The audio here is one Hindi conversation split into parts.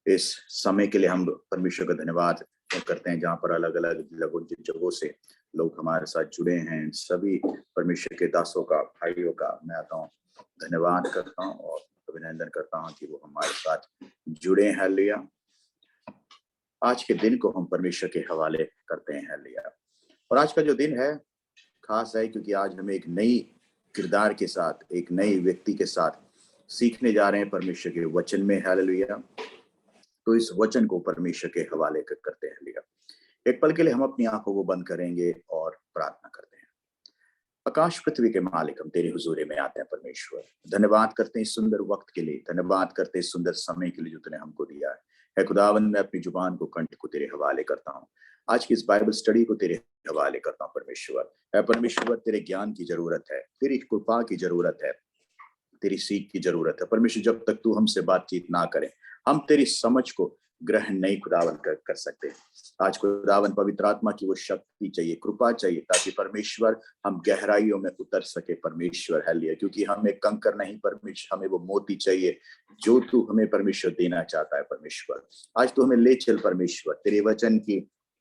इस समय के लिए हम परमेश्वर का धन्यवाद करते हैं, जहाँ पर अलग अलग जगहों से लोग हमारे साथ जुड़े हैं। सभी परमेश्वर के दासों का, भाइयों का मैं आता हूँ, धन्यवाद करता हूँ और अभिनंदन करता हूँ कि वो हमारे साथ जुड़े हैं। हालेलुया। आज के दिन को हम परमेश्वर के हवाले करते हैं। हालेलुया। और आज का जो दिन है खास है, क्योंकि आज हमें एक नई किरदार के साथ, एक नई व्यक्ति के साथ सीखने जा रहे हैं परमेश्वर के वचन में। हालेलुया। तो इस वचन को परमेश्वर के हवाले करते हैं। हालेलुया। एक पल के लिए हम अपनी आंखों को बंद करेंगे और प्रार्थना करते हैं। आकाश पृथ्वी के मालिक, हम तेरी हुजूरी में आते हैं परमेश्वर। धन्यवाद करते हैं इस सुंदर वक्त के लिए, धन्यवाद करते हैं इस सुंदर समय के लिए जो तूने हमको दिया है। खुदावंद, मैं अपनी जुबान को, कंठ को तेरे हवाले करता हूँ। आज की इस बाइबल स्टडी को तेरे हवाले करता हूँ परमेश्वर। है परमेश्वर, तेरे ज्ञान की जरूरत है, तेरी कृपा की जरूरत है, तेरी सीख की जरूरत है परमेश्वर। जब तक तू हमसे बातचीत ना करे, हम तेरी समझ को ग्रहण नहीं खुदावन कर सकते। आज खुदावन पवित्र आत्मा की वो शक्ति चाहिए, कृपा चाहिए, ताकि परमेश्वर हम गहराइयों में उतर सके परमेश्वर। हालेलुया। क्योंकि हमें कंकर नहीं परमेश्वर, हमें वो मोती चाहिए जो तू हमें परमेश्वर देना चाहता है परमेश्वर। आज तू हमें ले चल परमेश्वर तेरे वचन की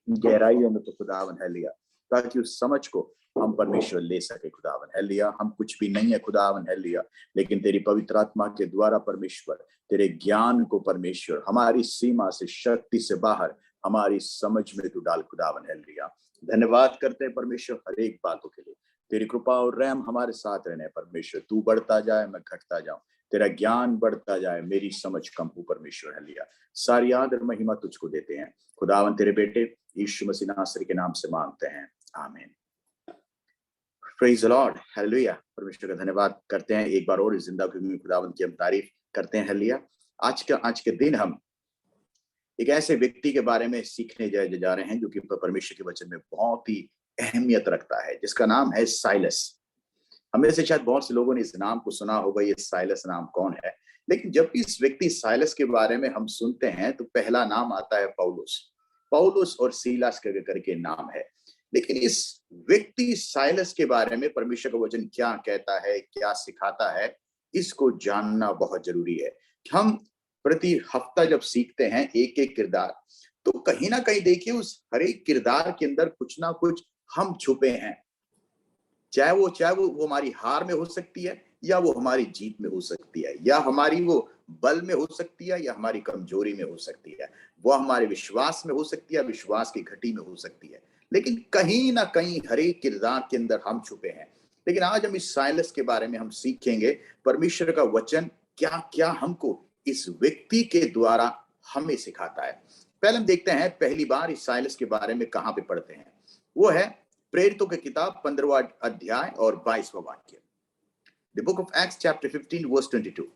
गहराइयों में, तो खुदावन हालेलुया, ताकि उस समझ को हम परमेश्वर ले सके खुदावन। हालेलुया। हम कुछ भी नहीं है खुदावन हालेलुया, लेकिन तेरी पवित्र आत्मा के द्वारा परमेश्वर तेरे ज्ञान को परमेश्वर हमारी सीमा से, शक्ति से बाहर हमारी समझ में तू डाल खुदावन। हालेलुया। धन्यवाद करते हैं परमेश्वर हर एक बातों के लिए। तेरी कृपा और रहम हमारे साथ रहने परमेश्वर। तू बढ़ता जाए, मैं घटता जाऊं, तेरा ज्ञान बढ़ता जाए, मेरी समझ कम हो परमेश्वर। हालेलुया। सारी आदर महिमा तुझको देते हैं खुदावन, तेरे बेटे यीशु मसीह नासरी के नाम से मांगते हैं, आमीन। Praise the Lord. हालेलुया। परमेश्वर का धन्यवाद करते हैं एक बार और इस जिंदा भूमि खुदावंद की हम तारीफ करते हैं। हालेलुया। आज के दिन हम एक ऐसे व्यक्ति के बारे में सीखने जा रहे हैं जो कि परमेश्वर के वचन में बहुत ही अहमियत रखता है, जिसका नाम है साइलस। हमें से शायद बहुत से लोगों ने इस नाम को सुना होगा, ये साइलस नाम कौन है। लेकिन जब भी इस व्यक्ति साइलस के बारे में हम सुनते हैं तो पहला नाम आता है पौलुस। पौलुस और सीलास करके नाम है। लेकिन इस व्यक्ति साइलस के बारे में परमेश्वर का वचन क्या कहता है, क्या सिखाता है, इसको जानना बहुत जरूरी है। हम प्रति हफ्ता जब सीखते हैं एक एक किरदार, तो कहीं ना कहीं देखिए उस हर एक किरदार के अंदर कुछ ना कुछ हम छुपे हैं। चाहे वो हमारी हार में हो सकती है, या वो हमारी जीत में हो सकती है, या हमारी वो बल में हो सकती है, या हमारी कमजोरी में हो सकती है, वो हमारे विश्वास में हो सकती है, विश्वास की घटी में हो सकती है। लेकिन कहीं ना कहीं हर एक किरदार के अंदर हम छुपे हैं। लेकिन आज हम इस साइलस के बारे में हम सीखेंगे परमेश्वर का वचन क्या क्या हमको इस व्यक्ति के द्वारा हमें सिखाता है। पहले हम देखते हैं पहली बार इस साइलस के बारे में कहां पे पढ़ते हैं। वो है प्रेरितों की किताब 15वां अध्याय और 22वां वाक्य। The book of Acts chapter 15 verse 22।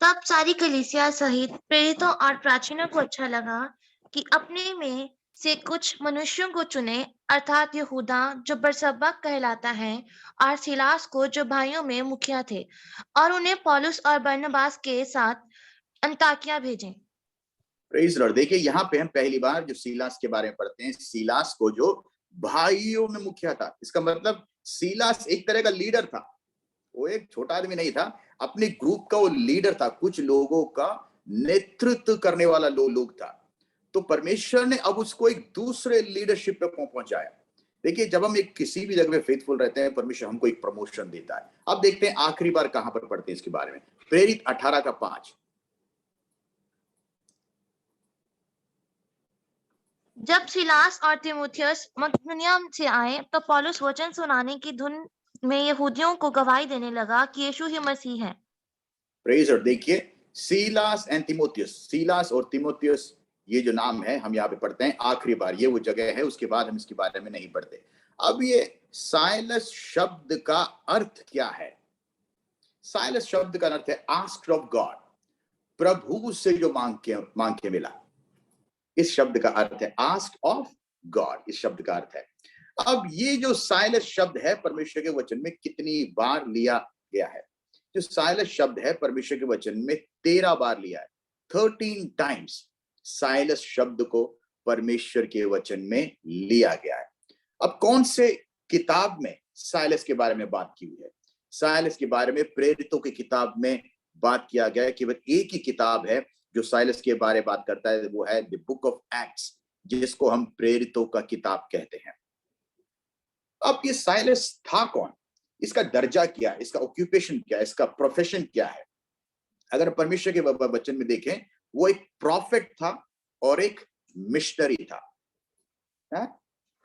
तब सारी कलीसिया सहित प्रेरितों और प्राचीनों को अच्छा लगा कि अपने में से कुछ मनुष्यों को चुने, अर्थात यहूदा जो बरसब्बा कहलाता है, और सिलास को जो भाइयों में मुखिया थे, और उन्हें पौलुस और बरनबास के साथ अंताकिया भेजे। Praise Lord. देखिए यहाँ पे हम पहली बार जो सीलास के बारे में पढ़ते हैं, सीलास को जो भाइयों में मुखिया था। इसका मतलब सीलास एक तरह का लीडर था। वो एक छोटा आदमी नहीं था, अपने ग्रुप का वो लीडर था, कुछ लोगों का नेतृत्व करने वाला लोग था। तो परमेश्वर ने अब उसको एक दूसरे लीडरशिप पे पहुंचाया। देखिए जब हम एक किसी भी जगह में फेथफुल रहते हैं, परमेश्वर हमको एक प्रमोशन देता है। अब देखते हैं आखिरी बार कहां पर पढ़ते हैं इसके बारे में। प्रेरित 18:5। जब सिलास और तीमुथियुस मकिदुनिया से आए तो पौलुस वचन सुनाने की धुन में यहूदियों को गवाही देने लगा कि यीशु ही मसीह है। Praise Lord. देखिए सीलास एंड तीमुथियुस, सीलास और तीमुथियुस ये जो नाम है हम यहाँ पे पढ़ते हैं आखिरी बार। ये वो जगह है, उसके बाद हम इसके बारे में नहीं पढ़ते। अब ये साइलस शब्द का अर्थ क्या है? साइलस शब्द का अर्थ है आस्क्ड ऑफ गॉड, प्रभु से जो मांग के मिला। इस शब्द का अर्थ है आस्क ऑफ गॉड, इस शब्द का अर्थ है। अब ये जो साइलस शब्द है परमेश्वर के वचन में कितनी बार लिया गया है? जो साइलस शब्द है परमेश्वर के वचन में 13 बार लिया है। 13 टाइम्स साइलस शब्द को परमेश्वर के वचन में लिया गया है। अब कौन से किताब में साइलस के बारे में बात की हुई है? साइलस के बारे में प्रेरितों की किताब में बात किया गया है, केवल एक ही किताब है जो साइलस के बारे में बात करता है, वो है द बुक ऑफ एक्ट्स, जिसको हम प्रेरितों का किताब कहते हैं। अब ये साइलस था कौन, इसका दर्जा क्या है, इसका ऑक्यूपेशन क्या है, इसका प्रोफेशन क्या है? अगर परमेश्वर के वचन में देखें, वो एक प्रॉफिट था और एक मिशनरी था।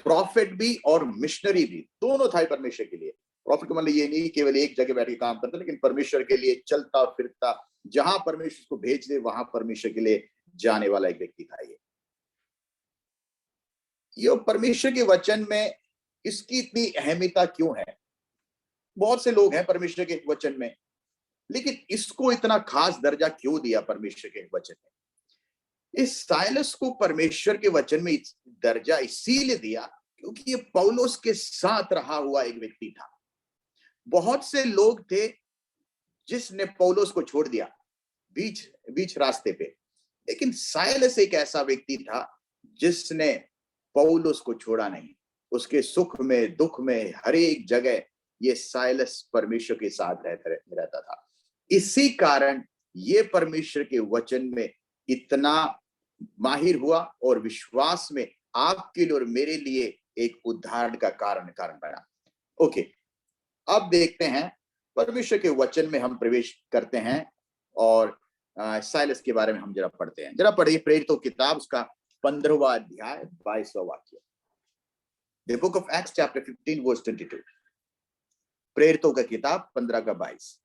प्रॉफिट भी और मिशनरी भी, दोनों था परमेश्वर के लिए। प्रॉफिट का मतलब ये नहीं केवल एक जगह बैठ के काम करता, लेकिन परमेश्वर के लिए चलता फिरता, जहां परमेश्वर को भेज दे वहां परमेश्वर के लिए जाने वाला एक व्यक्ति था। ये परमेश्वर के वचन में इसकी इतनी अहमियता क्यों है? बहुत से लोग हैं परमेश्वर के वचन में, लेकिन इसको इतना खास दर्जा क्यों दिया परमेश्वर के वचन में? इस साइलस को परमेश्वर के वचन में दर्जा इसीलिए दिया क्योंकि ये पौलुस के साथ रहा हुआ एक व्यक्ति था। बहुत से लोग थे जिसने पौलुस को छोड़ दिया बीच रास्ते पे, लेकिन साइलस एक ऐसा व्यक्ति था जिसने पौलुस को छोड़ा नहीं। उसके सुख में दुख में हर एक जगह ये साइलस परमेश्वर के साथ रहता था। इसी कारण ये परमेश्वर के वचन में इतना माहिर हुआ और विश्वास में आपके लिए और मेरे लिए एक उदाहरण का कारण बना। ओके, अब देखते हैं परमेश्वर के वचन में हम प्रवेश करते हैं और साइलस के बारे में हम जरा पढ़ते हैं। जरा पढ़िए प्रेरितों की किताब, उसका 15वां अध्याय 22वां वाक्य। The book of Acts chapter 15 verse 22। प्रेरितों का किताब 15 का 22।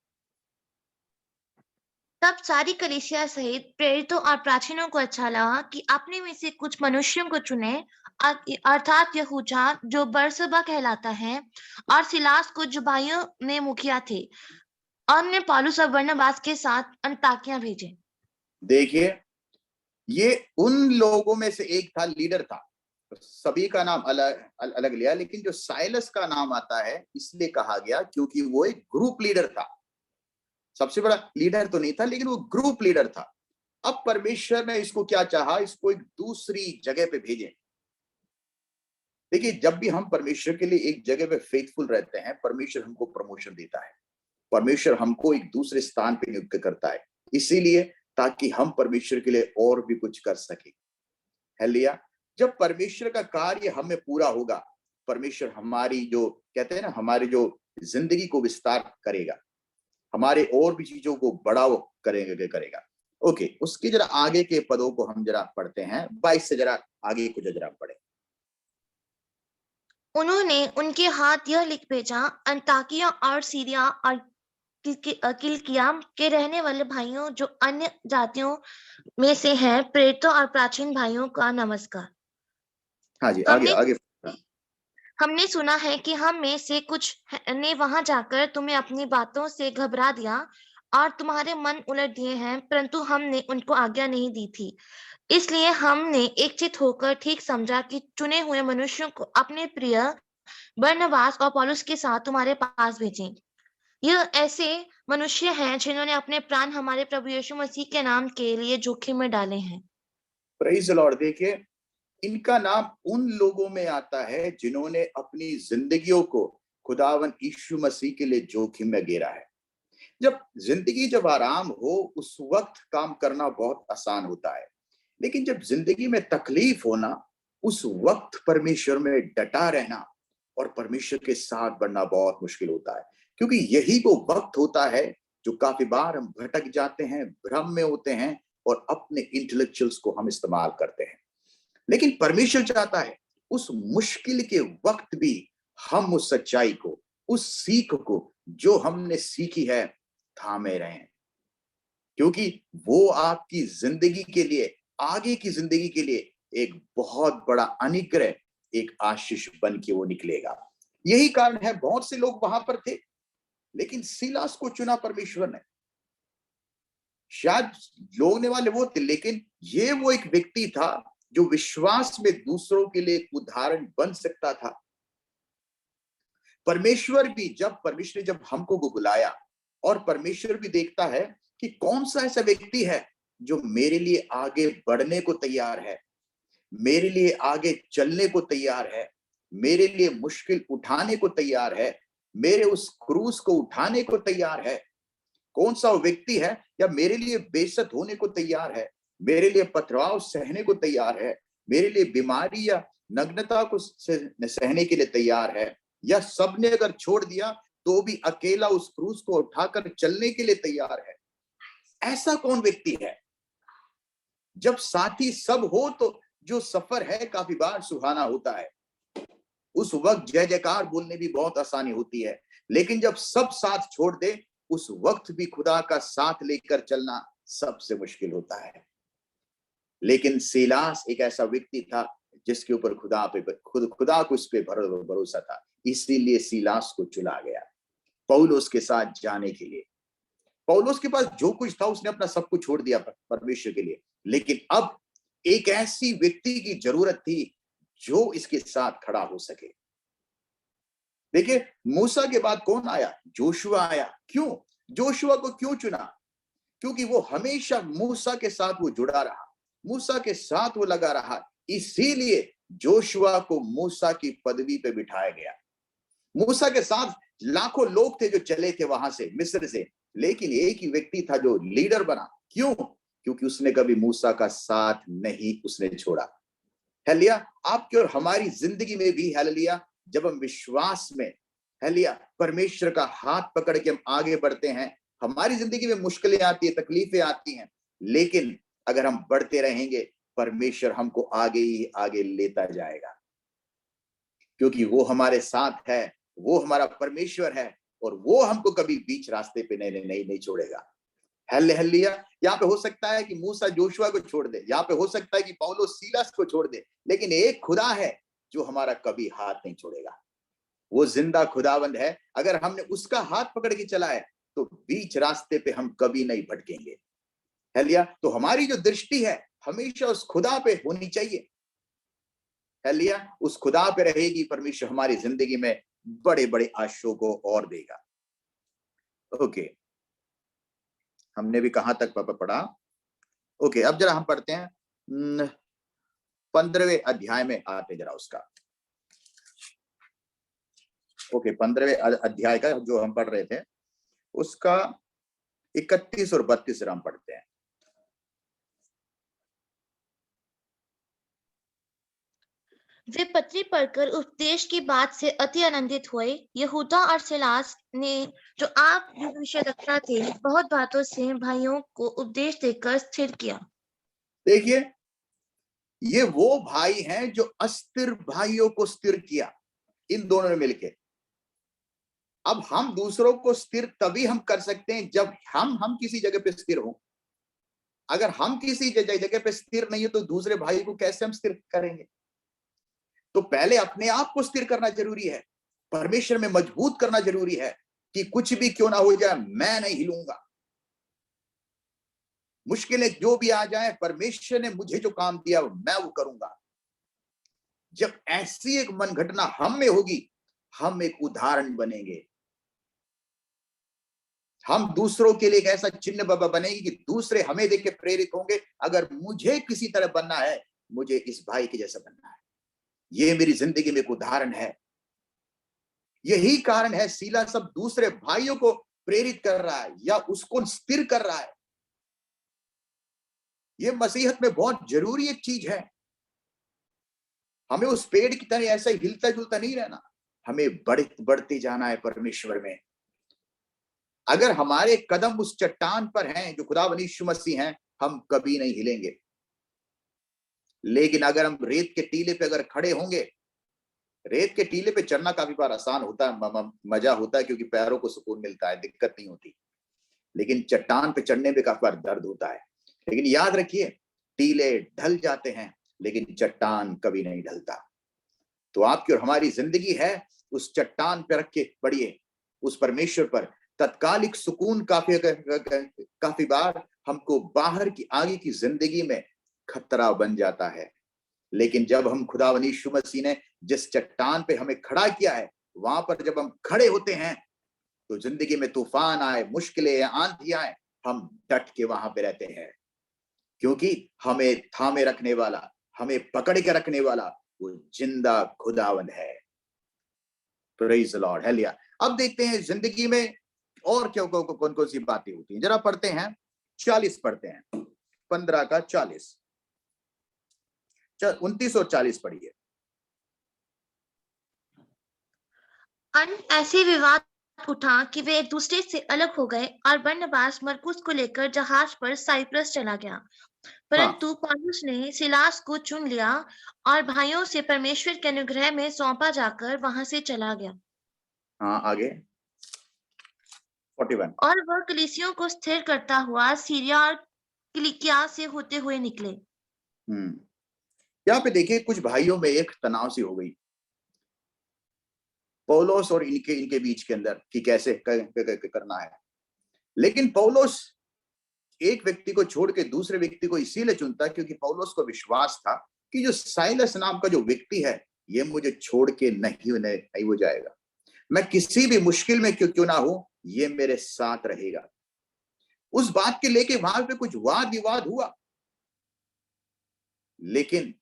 तब सारी कलीसिया सहित प्रेरितों और प्राचीनों को अच्छा लगा कि अपने में से कुछ मनुष्यों को चुने, अर्थात यहूदा जो बरसबा कहलाता है, और सिलास को जो भाइयों में मुखिया थे, और ने पौलुस और बरनबास के साथ अन्ताकिया भेजे। देखिए, ये उन लोगों में से एक था, लीडर था। सभी का नाम अलग अलग लिया, लेकिन जो साइलस का नाम आता है इसलिए कहा गया क्योंकि वो एक ग्रुप लीडर था। सबसे बड़ा लीडर तो नहीं था, लेकिन वो ग्रुप लीडर था। अब परमेश्वर ने इसको क्या चाहा, इसको एक दूसरी जगह पे भेजे। देखिए, जब भी हम परमेश्वर के लिए एक जगह पे फेथफुल रहते हैं, परमेश्वर हमको प्रमोशन देता है, परमेश्वर हमको एक दूसरे स्थान पे नियुक्त करता है, इसीलिए ताकि हम परमेश्वर के लिए और भी कुछ कर सके। हालेलुया। जब परमेश्वर का कार्य हमें पूरा होगा, परमेश्वर हमारी जो कहते हैं ना, हमारी जो जिंदगी को विस्तार करेगा, हमारे और भी चीजों को बढ़ाव करेगा। ओके, उसके जरा आगे के पदों को हम जरा पढ़ते हैं। 22 से जरा आगे को जरा पढ़े। उन्होंने उनके हाथ यह लिख भेजा, अन्ताकिया और सीरिया और किलिकिया के रहने वाले भाइयों जो अन्य जातियों में से हैं, प्रेरितों और प्राचीन भाइयों का नमस्कार। हाँ जी, हमने आगे। हमने सुना है कि हम में से कुछ ने वहां जाकर तुम्हें अपनी बातों से घबरा दिया और तुम्हारे मन उलट दिए हैं, परंतु हमने उनको आज्ञा नहीं दी थी। इसलिए हमने एकचित होकर ठीक समझा कि चुने हुए मनुष्यों को अपने प्रिय बरनबास और पौलुस के साथ तुम्हारे पास भेजें। यह ऐसे मनुष्य हैं जिन्होंने अपने प्राण हमारे प्रभु यीशु मसीह के नाम के लिए जोखिम में डाले हैं। Praise the Lord. देखिए, इनका नाम उन लोगों में आता है जिन्होंने अपनी जिंदगियों को खुदावन यीशु मसीह के लिए जोखिम में गिरा है। जब आराम हो उस वक्त काम करना बहुत आसान होता है, लेकिन जब जिंदगी में तकलीफ होना, उस वक्त परमेश्वर में डटा रहना और परमेश्वर के साथ बढ़ना बहुत मुश्किल होता है, क्योंकि यही वो वक्त होता है जो काफी बार हम भटक जाते हैं, भ्रम में होते हैं और अपने इंटेलेक्चुअल्स को हम इस्तेमाल करते हैं। लेकिन परमेश्वर चाहता है उस मुश्किल के वक्त भी हम उस सच्चाई को, उस सीख को जो हमने सीखी है, थामे रहें, क्योंकि वो आपकी जिंदगी के लिए, आगे की जिंदगी के लिए एक बहुत बड़ा अनुग्रह, एक आशीष बन के वो निकलेगा। यही कारण है बहुत से लोग वहां पर थे, लेकिन सिलास को चुना परमेश्वर ने। शायद लोगने वाले वो थे, लेकिन ये वो एक व्यक्ति था जो विश्वास में दूसरों के लिए एक उदाहरण बन सकता था। परमेश्वर ने जब हमको बुलाया, और परमेश्वर भी देखता है कि कौन सा ऐसा व्यक्ति है जो मेरे लिए आगे बढ़ने को तैयार है, मेरे लिए आगे चलने को तैयार है, मेरे लिए मुश्किल उठाने को तैयार है, मेरे उस क्रूस को उठाने को तैयार है। कौन सा वो व्यक्ति है या मेरे लिए बेइज्जत होने को तैयार है, मेरे लिए पथराव सहने को तैयार है, मेरे लिए बीमारी या नग्नता को सहने के लिए तैयार है, या सबने अगर छोड़ दिया तो भी अकेला उस क्रूस को उठाकर चलने के लिए तैयार है? ऐसा कौन व्यक्ति है? जब साथी सब हो तो जो सफर है काफी बार सुहाना होता है। उस वक्त जय जयकार बोलने भी बहुत आसानी होती है, लेकिन जब सब साथ छोड़ दे उस वक्त भी खुदा का साथ लेकर चलना सबसे मुश्किल होता है। लेकिन सीलास एक ऐसा व्यक्ति था जिसके ऊपर खुदा को उस पे भरोसा था, इसीलिए सीलास को चुना गया पौलुस के साथ जाने के लिए। पौलुस के पास जो कुछ था उसने अपना सब कुछ छोड़ दिया परमेश्वर के लिए, लेकिन अब एक ऐसी व्यक्ति की जरूरत थी जो इसके साथ खड़ा हो सके। देखिए, मूसा के बाद कौन आया? जोशुआ आया। क्यों? जोशुआ को क्यों चुना? क्योंकि वो हमेशा मूसा के साथ वो जुड़ा रहा, मूसा के साथ वो लगा रहा, इसीलिए जोशुआ को मूसा की पदवी पे बिठाया गया। मूसा के साथ लाखों लोग थे जो चले थे वहां से, मिस्र से, लेकिन एक ही व्यक्ति था जो लीडर बना। क्यों? क्योंकि उसने कभी मूसा का साथ नहीं उसने छोड़ा। हालेलुया। आपकी और हमारी जिंदगी में भी हालेलुया, जब हम विश्वास में हालेलुया परमेश्वर का हाथ पकड़ के हम आगे बढ़ते हैं, हमारी जिंदगी में मुश्किलें आती है, तकलीफें आती हैं, लेकिन अगर हम बढ़ते रहेंगे परमेश्वर हमको आगे ही आगे लेता जाएगा, क्योंकि वो हमारे साथ है, वो हमारा परमेश्वर है और वो हमको कभी बीच रास्ते पे नहीं छोड़ेगा। हालेलुया। यहाँ पे हो सकता है कि मूसा जोशुआ को छोड़ दे, यहाँ पे हो सकता है कि पौलुस सीलास को छोड़ दे, लेकिन एक खुदा है जो हमारा कभी हाथ नहीं छोड़ेगा। वो जिंदा खुदावंद है। अगर हमने उसका हाथ पकड़ के चला है तो बीच रास्ते पे हम कभी नहीं भटकेंगे। हालेलुया। तो हमारी जो दृष्टि है हमेशा उस खुदा पे होनी चाहिए। हालेलुया। उस खुदा पे रहेगी, परमेश्वर हमारी जिंदगी में बड़े बड़े आशीषों को और देगा। ओके, हमने भी कहां तक पढ़ा? ओके, अब जरा हम पढ़ते हैं 15वें अध्याय में आते जरा उसका। ओके, 15वें अध्याय का जो हम पढ़ रहे थे उसका 31 और 32 हम पढ़ते हैं। वे पत्री पढ़कर उपदेश की बात से अति आनंदित हुए। यहूदा और सिलास ने, जो आप विषय रखना थे, बहुत बातों से भाइयों को उपदेश देकर स्थिर किया। देखिए, ये वो भाई हैं जो अस्थिर भाइयों को स्थिर किया, इन दोनों ने मिलके। अब हम दूसरों को स्थिर तभी हम कर सकते हैं जब हम किसी जगह पे स्थिर हो। अगर हम किसी जगह पे स्थिर नहीं है तो दूसरे भाई को कैसे हम स्थिर करेंगे? तो पहले अपने आप को स्थिर करना जरूरी है, परमेश्वर में मजबूत करना जरूरी है कि कुछ भी क्यों ना हो जाए मैं नहीं हिलूंगा। मुश्किलें जो भी आ जाए, परमेश्वर ने मुझे जो काम दिया मैं वो करूंगा। जब ऐसी एक मन घटना हम में होगी, हम एक उदाहरण बनेंगे। हम दूसरों के लिए एक ऐसा चिन्ह बाबा बनेंगे कि दूसरे हमें देख के प्रेरित होंगे, अगर मुझे किसी तरह बनना है, मुझे इस भाई के जैसा बनना है। ये मेरी जिंदगी में एक उदाहरण है। यही कारण है सीला सब दूसरे भाइयों को प्रेरित कर रहा है या उसको स्थिर कर रहा है। ये मसीहत में बहुत जरूरी एक चीज है। हमें उस पेड़ की तरह ऐसा हिलता जुलता नहीं रहना, हमें बढ़ते जाना है परमेश्वर में। अगर हमारे कदम उस चट्टान पर हैं जो खुदा यीशु मसीह हैं, हम कभी नहीं हिलेंगे। लेकिन अगर हम रेत के टीले पे अगर खड़े होंगे, रेत के टीले पे चढ़ना काफी बार आसान होता है, मजा होता है क्योंकि पैरों को सुकून मिलता है, दिक्कत नहीं होती। लेकिन चट्टान पे चढ़ने में काफी बार दर्द होता है। लेकिन याद रखिए, टीले ढल जाते हैं लेकिन चट्टान कभी नहीं ढलता। तो आपकी और हमारी जिंदगी है उस चट्टान पे रख के बढ़िए, उस परमेश्वर पर। तत्कालिक सुकून काफी बार हमको बाहर की आगे की जिंदगी में खतरा बन जाता है। लेकिन जब हम खुदा यीशु मसीह ने जिस चट्टान पे हमें खड़ा किया है, वहां पर जब हम खड़े होते हैं तो जिंदगी में तूफान आए, मुश्किलें आंधी आए, हम डट के वहां पे रहते हैं, क्योंकि हमें थामे रखने वाला, हमें पकड़ के रखने वाला वो जिंदा खुदावन है। Praise the Lord, hallelujah. अब देखते हैं जिंदगी में और क्या कौन कौन सी बातें होती हैं, जरा पढ़ते हैं। 40 पढ़ते हैं, 15 का 40, 29 और 40 पढ़िए। ऐसे विवाद उठा कि वे एक दूसरे से अलग हो गए और बरनबास मरकुस को लेकर जहाज पर साइप्रस चला गया। परंतु पौलुस ने सिलास को चुन लिया और भाइयों से परमेश्वर के अनुग्रह में सौंपा जाकर वहां से चला गया। हाँ, आगे 41। और वह कलीसियों को स्थिर करता हुआ सीरिया और किलिकिया से होते हुए निकले। यहाँ पे देखिए कुछ भाइयों में एक तनाव सी हो गई पौलुस और इनके बीच के अंदर कि कैसे करना है। लेकिन पौलुस एक व्यक्ति को छोड़ के दूसरे व्यक्ति को इसीलिए चुनता क्योंकि पौलुस को विश्वास था कि जो साइलस नाम का जो व्यक्ति है ये मुझे छोड़ के नहीं हो जाएगा। मैं किसी भी मुश्किल में क्यों ना हो, ये मेरे साथ रहेगा। उस बात के लेके वहां पे कुछ वाद विवाद हुआ, लेकिन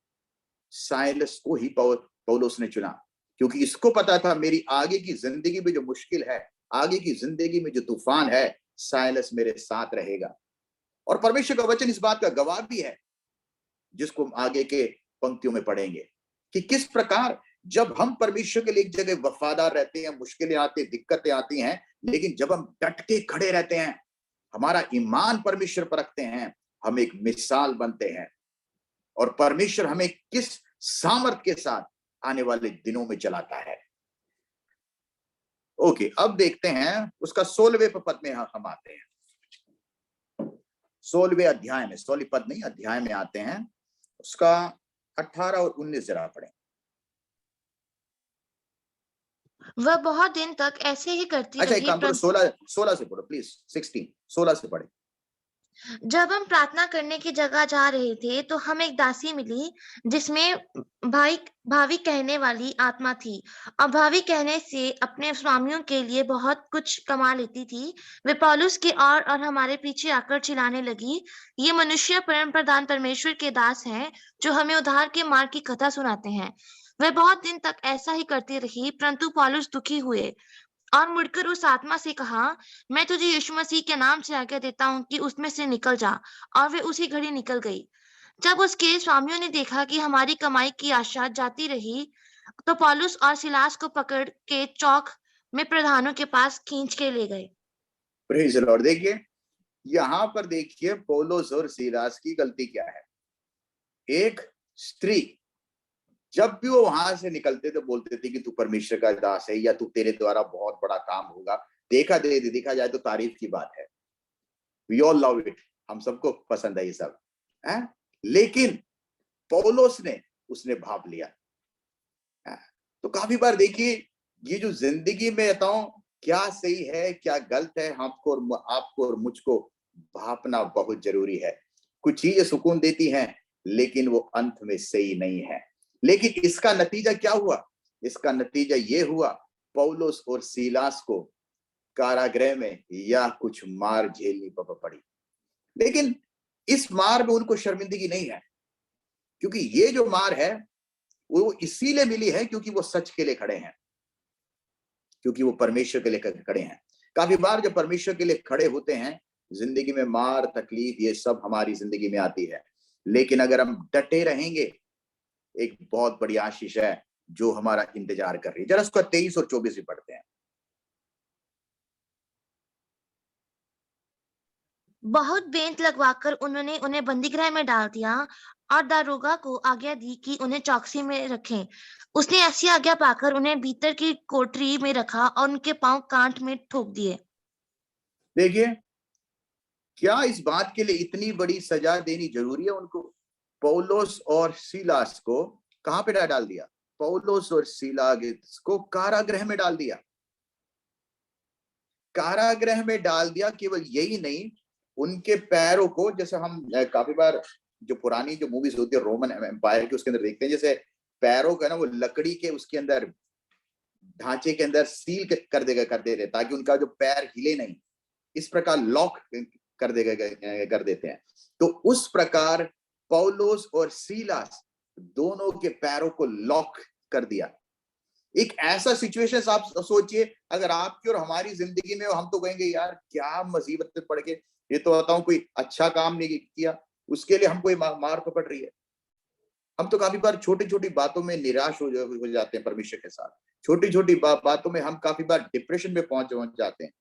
साइलस को ही पौलुस ने चुना क्योंकि इसको पता था मेरी आगे की जिंदगी में जो मुश्किल है, आगे की जिंदगी में जो तूफान है, साइलस मेरे साथ रहेगा। और परमेश्वर का वचन इस बात का गवाह भी है, जिसको हम आगे के पंक्तियों में पढ़ेंगे कि किस प्रकार जब हम परमेश्वर के लिए एक जगह वफादार रहते हैं, मुश्किलें आती, दिक्कतें आती हैं, लेकिन जब हम डट के खड़े रहते हैं, हमारा ईमान परमेश्वर पर रखते हैं, हम एक मिसाल बनते हैं और परमेश्वर हमें किस सामर्थ के साथ आने वाले दिनों में चलाता है। ओके, अब देखते हैं उसका 16वें पद में हम आते हैं। 16वें अध्याय में, 16 पद नहीं अध्याय में आते हैं, उसका 18 और 19 जरा पढ़ें। वह बहुत दिन तक ऐसे ही करती अच्छा, एक रही। काम करो, 16 से पढ़ो प्लीज, 16 से पढ़े। जब हम प्रार्थना करने की जगह जा रहे थे तो हम एक दासी मिली जिसमें भावी कहने वाली आत्मा थी और भावी कहने से अपने स्वामियों के लिए बहुत कुछ कमा लेती थी। वे पौलुस की और हमारे पीछे आकर चिल्लाने लगी, ये मनुष्य परम प्रधान परमेश्वर के दास हैं जो हमें उद्धार के मार्ग की कथा सुनाते हैं। वे बहुत दिन तक ऐसा ही करती रही, परंतु पौलुस दुखी हुए और मुड़कर उस आत्मा से कहा, मैं तुझे यीशु मसीह के नाम से आज्ञा देता हूं कि उसमें से निकल जा। और वे उसी घड़ी निकल गई। जब उसके स्वामियों ने देखा कि हमारी कमाई की आशा जाती रही, तो पौलुस और सिलास को पकड़ के चौक में प्रधानों के पास खींच के ले गए। Praise the Lord. देखिए यहां पर देखिए पौलुस और सिलास की गलती क्या है। एक स्त्री जब भी वो वहां से निकलते तो बोलते थे कि तू परमेश्वर का दास है या तू तेरे द्वारा बहुत बड़ा काम होगा। देखा जाए तो तारीफ की बात है, वी ऑल लव इट, हम सबको पसंद है ये सब है? लेकिन पौलुस ने उसने भाप लिया है? तो काफी बार देखिए ये जो जिंदगी में बताऊं क्या सही है क्या गलत है, आपको और मुझको भापना बहुत जरूरी है। कुछ चीजें सुकून देती हैं लेकिन वो अंत में सही नहीं है। लेकिन इसका नतीजा क्या हुआ? इसका नतीजा ये हुआ पौलुस और सीलास को कारागृह में या कुछ मार झेलनी पड़ी। लेकिन इस मार में उनको शर्मिंदगी नहीं है, क्योंकि ये जो मार है वो इसीलिए मिली है क्योंकि वो सच के लिए खड़े हैं, क्योंकि वो परमेश्वर के लिए खड़े हैं। काफी बार जब परमेश्वर के लिए खड़े होते हैं, जिंदगी में मार तकलीफ ये सब हमारी जिंदगी में आती है, लेकिन अगर हम डटे रहेंगे एक बहुत बड़ी आशीष है जो हमारा इंतजार कर रही है। जरा उसका 23 और 24 भी पढ़ते हैं। बहुत बेंत लगवाकर उन्होंने उन्हें बंदीगृह में डाल दिया और दारोगा को आज्ञा दी कि उन्हें चौकसी में रखें। उसने ऐसी आज्ञा पाकर उन्हें भीतर की कोठरी में रखा और उनके पांव कांट में ठोक दिए। देखिए क्या इस बात के लिए इतनी बड़ी सजा देनी जरूरी है उनको? पौलुस और सीलास को कहां पे डाल दिया? पौलुस और सीलास को कारागृह में डाल दिया। कारागृह में डाल दिया। केवल यही नहीं, उनके पैरों को, जैसे हम काफी बार जो पुरानी जो मूवीज होती है रोमन एम्पायर की उसके अंदर देखते हैं, जैसे पैरों का ना वो लकड़ी के उसके अंदर ढांचे के अंदर सील कर देते ताकि उनका जो पैर हिले नहीं, इस प्रकार लॉक कर देते हैं। तो उस प्रकार पौलुस और सीलास दोनों के पैरों को लॉक कर दिया। एक ऐसा सिचुएशन आप सोचिए, अगर आपकी और हमारी जिंदगी में, हम तो कहेंगे यार क्या मुसीबत में पड़ गए, ये तो बताऊं कोई अच्छा काम नहीं किया, उसके लिए हमको मार पड़ रही है। हम तो काफी बार छोटी छोटी बातों में निराश हो जाते हैं परमेश्वर के साथ। छोटी छोटी बातों में हम काफी बार डिप्रेशन में पहुंच जाते हैं।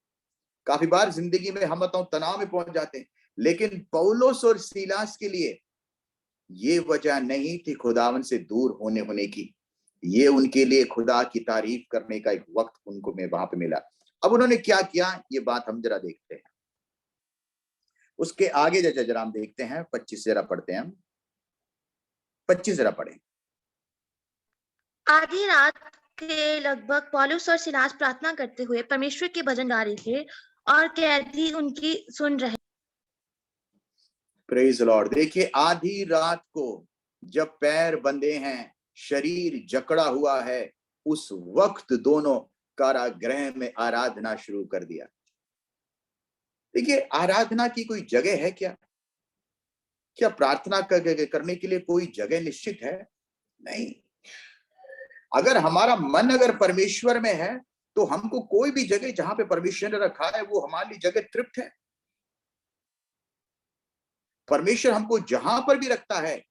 काफी बार जिंदगी में हम बताऊं तनाव में पहुंच जाते हैं। लेकिन पौलुस और सीलास के लिए ये वजह नहीं थी खुदावन से दूर होने की। ये उनके लिए खुदा की तारीफ करने का एक वक्त उनको में वहां पे मिला। अब उन्होंने क्या किया, ये बात हम जरा देखते हैं। उसके आगे जरा हम देखते हैं, 25 जरा पढ़ते हैं हम। 25 जरा पढ़े। आधी रात के लगभग पौलुस और सिलास प्रार्थना करते हुए परमेश्वर के भजन गा रहे थे और कैदी उनकी सुन रहे। Praise Lord. देखिए, आधी रात को जब पैर बंधे हैं, शरीर जकड़ा हुआ है, उस वक्त दोनों कारागृह में आराधना शुरू कर दिया। देखिए, आराधना की कोई जगह है क्या? क्या प्रार्थना करने के लिए कोई जगह निश्चित है? नहीं। अगर हमारा मन अगर परमेश्वर में है, तो हमको कोई भी जगह जहां पे परमेश्वर ने रखा है वो हमारी जगह तृप्त है। परमेश्वर हमको जहां पर भी रखता है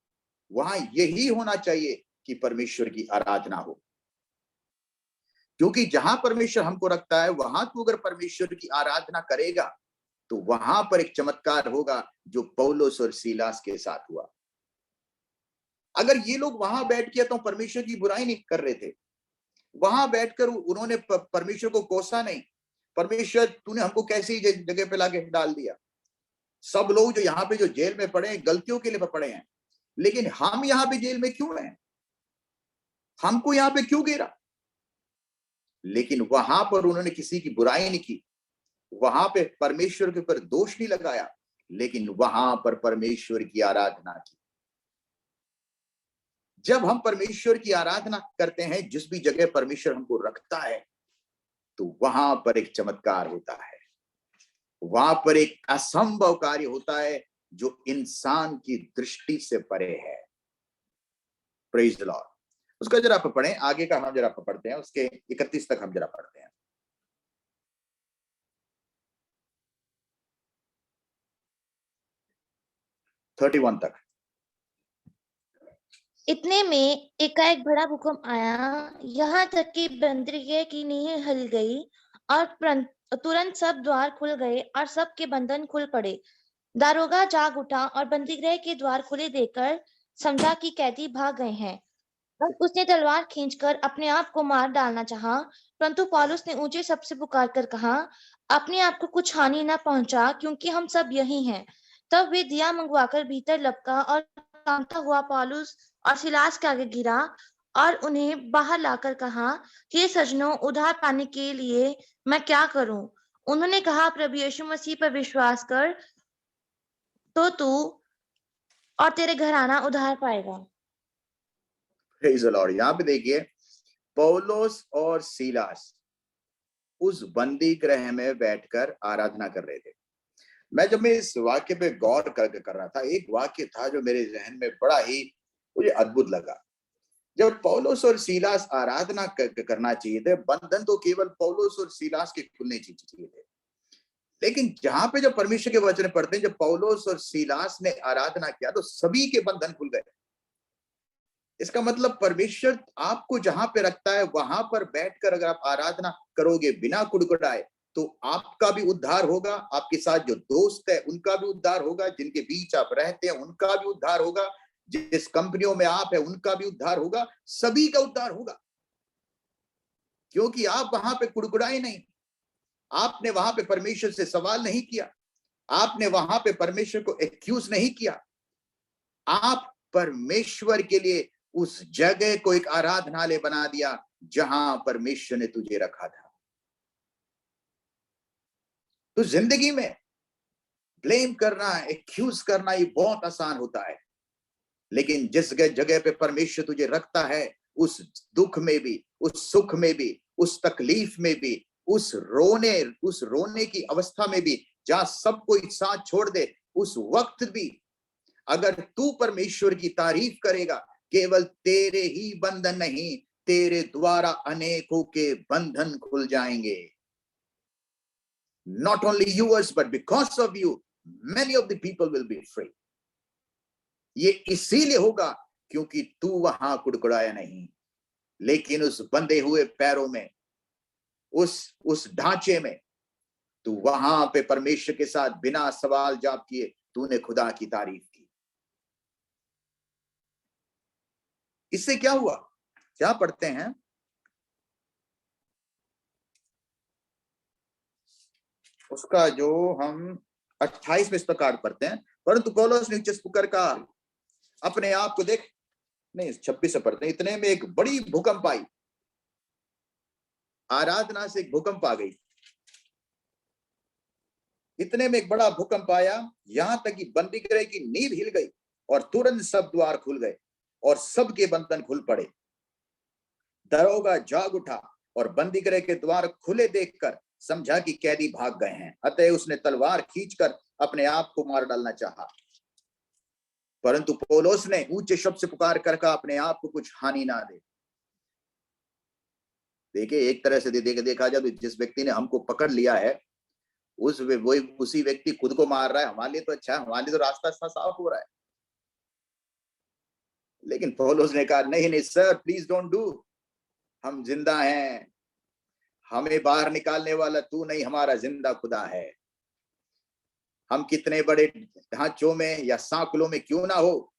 वहां यही होना चाहिए कि परमेश्वर की आराधना हो। क्योंकि जहां परमेश्वर हमको रखता है वहां तू अगर परमेश्वर की आराधना करेगा तो वहां पर एक चमत्कार होगा, जो पौलुस और सीलास के साथ हुआ। अगर ये लोग वहां बैठ के तो परमेश्वर की बुराई नहीं कर रहे थे, वहां बैठकर उन्होंने परमेश्वर को कोसा नहीं, परमेश्वर तूने हमको कैसी जगह पे लाके डाल दिया। सब लोग जो यहाँ पे जो जेल में पड़े हैं गलतियों के लिए पड़े हैं, लेकिन हम यहाँ पे जेल में क्यों हैं? हमको यहाँ पे क्यों गिरा? लेकिन वहां पर उन्होंने किसी की बुराई नहीं की, वहां पे परमेश्वर के ऊपर दोष नहीं लगाया, लेकिन वहां पर परमेश्वर की आराधना की। जब हम परमेश्वर की आराधना करते हैं, जिस भी जगह परमेश्वर हमको रखता है, तो वहां पर एक चमत्कार होता है, वहां पर एक असंभव कार्य होता है जो इंसान की दृष्टि से परे है। Praise the Lord. उसका जरा आप पढ़ें, आगे का हम जरा पढ़ते हैं, उसके 31 तक हम जरा पढ़ते हैं। थर्टी 31 तक। इतने में एकाएक बड़ा भूकंप आया, यहाँ तक कि बंदरगाह की नींव हिल गई और तुरंत सब द्वार खुल गए और सबके बंधन खुल पड़े। दारोगा जाग उठा और बंदीगृह के द्वार खुले देखकर समझा कि कैदी भाग गए हैं। तब उसने तलवार खींचकर अपने आप को मार डालना चाहा, परंतु पौलुस ने ऊंचे शब्द से पुकार कर कहा, अपने आप को कुछ हानि न पहुंचा, क्योंकि हम सब यही हैं। तब वे दिया मंगवाकर भीतर लपका और कांपता हुआ पौलुस और सिलास के आगे गिरा और उन्हें बाहर लाकर कहा कि सज्जनों, उधार पाने के लिए मैं क्या करूं? उन्होंने कहा, प्रभु यीशु मसीह पर विश्वास कर तो तू और तेरे घराना उधार पाएगा। Praise the Lord. यहाँ पे देखिए, पौलुस और सीलास उस बंदी गृह में बैठकर आराधना कर रहे थे। जब मैं इस वाक्य पे गौर कर रहा था, एक वाक्य था जो मेरे जहन में बड़ा ही मुझे अद्भुत लगा। जब पौलुस और सीलास आराधना करना चाहिए थे, बंधन तो केवल पौलुस और सीलास के खुलने चाहिए थे, लेकिन जहां पे जब परमेश्वर के वचन पढ़ते हैं, जब पौलुस और सीलास ने आराधना किया तो सभी के बंधन खुल गए। इसका मतलब परमेश्वर आपको जहां पे रखता है वहां पर बैठकर अगर आप आराधना करोगे बिना कुड़कुड़ाए, तो आपका भी उद्धार होगा, आपके साथ जो दोस्त है उनका भी उद्धार होगा, जिनके बीच आप रहते हैं उनका भी उद्धार होगा, जिस कंपनियों में आप है उनका भी उद्धार होगा, सभी का उद्धार होगा। क्योंकि आप वहां पे कुड़कुड़ाए नहीं, आपने वहां पे परमेश्वर से सवाल नहीं किया, आपने वहां पे परमेश्वर को एक्यूज नहीं किया, आप परमेश्वर के लिए उस जगह को एक आराधनालय बना दिया जहां परमेश्वर ने तुझे रखा था। तो जिंदगी में ब्लेम करना, एक्यूज करना ये बहुत आसान होता है, लेकिन जिस जगह पे परमेश्वर तुझे रखता है, उस दुख में भी, उस सुख में भी, उस तकलीफ में भी, उस रोने की अवस्था में भी, जहां सब कोई साथ छोड़ दे, उस वक्त भी अगर तू परमेश्वर की तारीफ करेगा, केवल तेरे ही बंधन नहीं, तेरे द्वारा अनेकों के बंधन खुल जाएंगे। Not only yours, but because of you, many of the people will be free. ये इसीलिए होगा क्योंकि तू वहां कुड़कुड़ाया नहीं, लेकिन उस बंधे हुए पैरों में, उस ढांचे में तू वहां पे परमेश्वर के साथ बिना सवाल जवाब किए तूने खुदा की तारीफ की। इससे क्या हुआ? क्या पढ़ते हैं? उसका जो हम 28 में इस प्रकार पढ़ते हैं, परंतु पौलुस ने उच्च पुकार का अपने आप को देख, नहीं 26 से पढ़ते हैं, इतने में एक बड़ी भूकंप आई, आराधना से एक भूकंप आ गई। इतने में एक बड़ा भूकंप आया, यहां तक कि बंदी गृह की नींव हिल गई और तुरंत सब द्वार खुल गए और सबके बंधन खुल पड़े। दरोगा जाग उठा और बंदी गृह के द्वार खुले देखकर समझा कि कैदी भाग गए हैं, अतः उसने तलवार खींचकर अपने आप को मार डालना चाहा। परंतु पौलुस ने ऊंचे शब्द से पुकार कर कहा, अपने आप को कुछ हानि ना दे। देखिए, एक तरह से देखा जाए तो जिस व्यक्ति ने हमको पकड़ लिया है, उसी व्यक्ति खुद को मार रहा है। हमारे लिए तो अच्छा है, हमारे लिए तो रास्ता साफ हो रहा है। लेकिन पौलुस ने कहा, नहीं नहीं सर, प्लीज डोंट डू। हम जिंदा हैं, हमें बाहर निकालने वाला तू नहीं, हमारा जिंदा खुदा है। हम कितने बड़े ढांचों में या सांकलों में क्यों ना हो,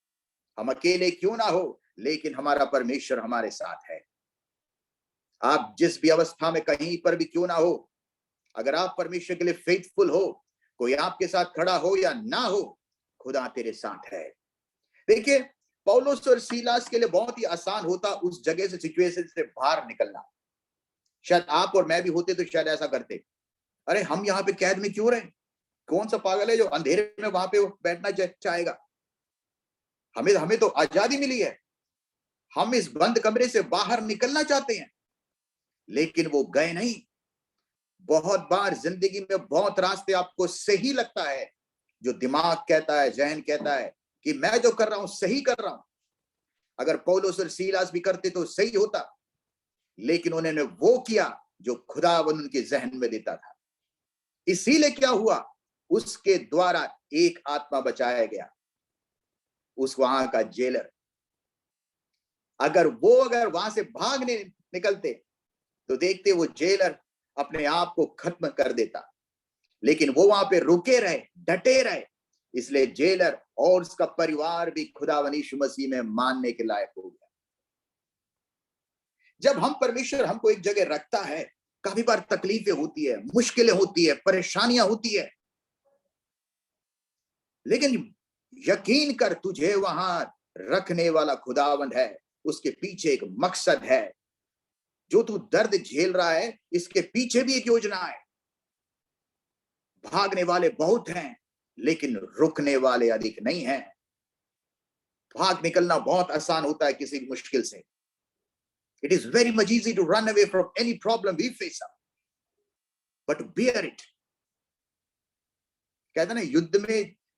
हम अकेले क्यों ना हो, लेकिन हमारा परमेश्वर हमारे साथ है। आप जिस भी अवस्था में कहीं पर भी क्यों ना हो, अगर आप परमेश्वर के लिए फेथफुल हो, कोई आपके साथ खड़ा हो या ना हो, खुदा तेरे साथ है। देखिए, पौलुस और सीलास के लिए बहुत ही आसान होता उस जगह से, सिचुएशन से बाहर निकलना। शायद आप और मैं भी होते तो शायद ऐसा करते, अरे हम यहाँ पे कैद में क्यों रहे, कौन सा पागल है जो अंधेरे में वहां पे बैठना चाहेगा। हमें तो आजादी मिली है, हम इस बंद कमरे से बाहर निकलना चाहते हैं, लेकिन वो गए नहीं। बहुत बार जिंदगी में बहुत रास्ते आपको सही लगता है, जो दिमाग कहता है, जहन कहता है कि मैं जो कर रहा हूं सही कर रहा हूं। अगर पौलुस और सीलास भी करते तो सही होता, लेकिन उन्होंने वो किया जो खुदावंद उनके जहन में देता था। इसीलिए क्या हुआ, उसके द्वारा एक आत्मा बचाया गया, उस वहां का जेलर। अगर वहां से भागने निकलते तो देखते वो जेलर अपने आप को खत्म कर देता, लेकिन वो वहां पे रुके रहे, डटे रहे, इसलिए जेलर और उसका परिवार भी खुदावंद यीशु मसीह में मानने के लायक हो गया। जब हम परमेश्वर हमको एक जगह रखता है, काफी बार तकलीफें होती है, मुश्किलें होती है, परेशानियां होती है, लेकिन यकीन कर, तुझे वहां रखने वाला खुदावंद है, उसके पीछे एक मकसद है। जो तू दर्द झेल रहा है, इसके पीछे भी एक योजना है। भागने वाले बहुत हैं, लेकिन रुकने वाले अधिक नहीं हैं। भाग निकलना बहुत आसान होता है किसी मुश्किल से। It is very much easy to run away from any problem we face up, but to bear it. कहते ना,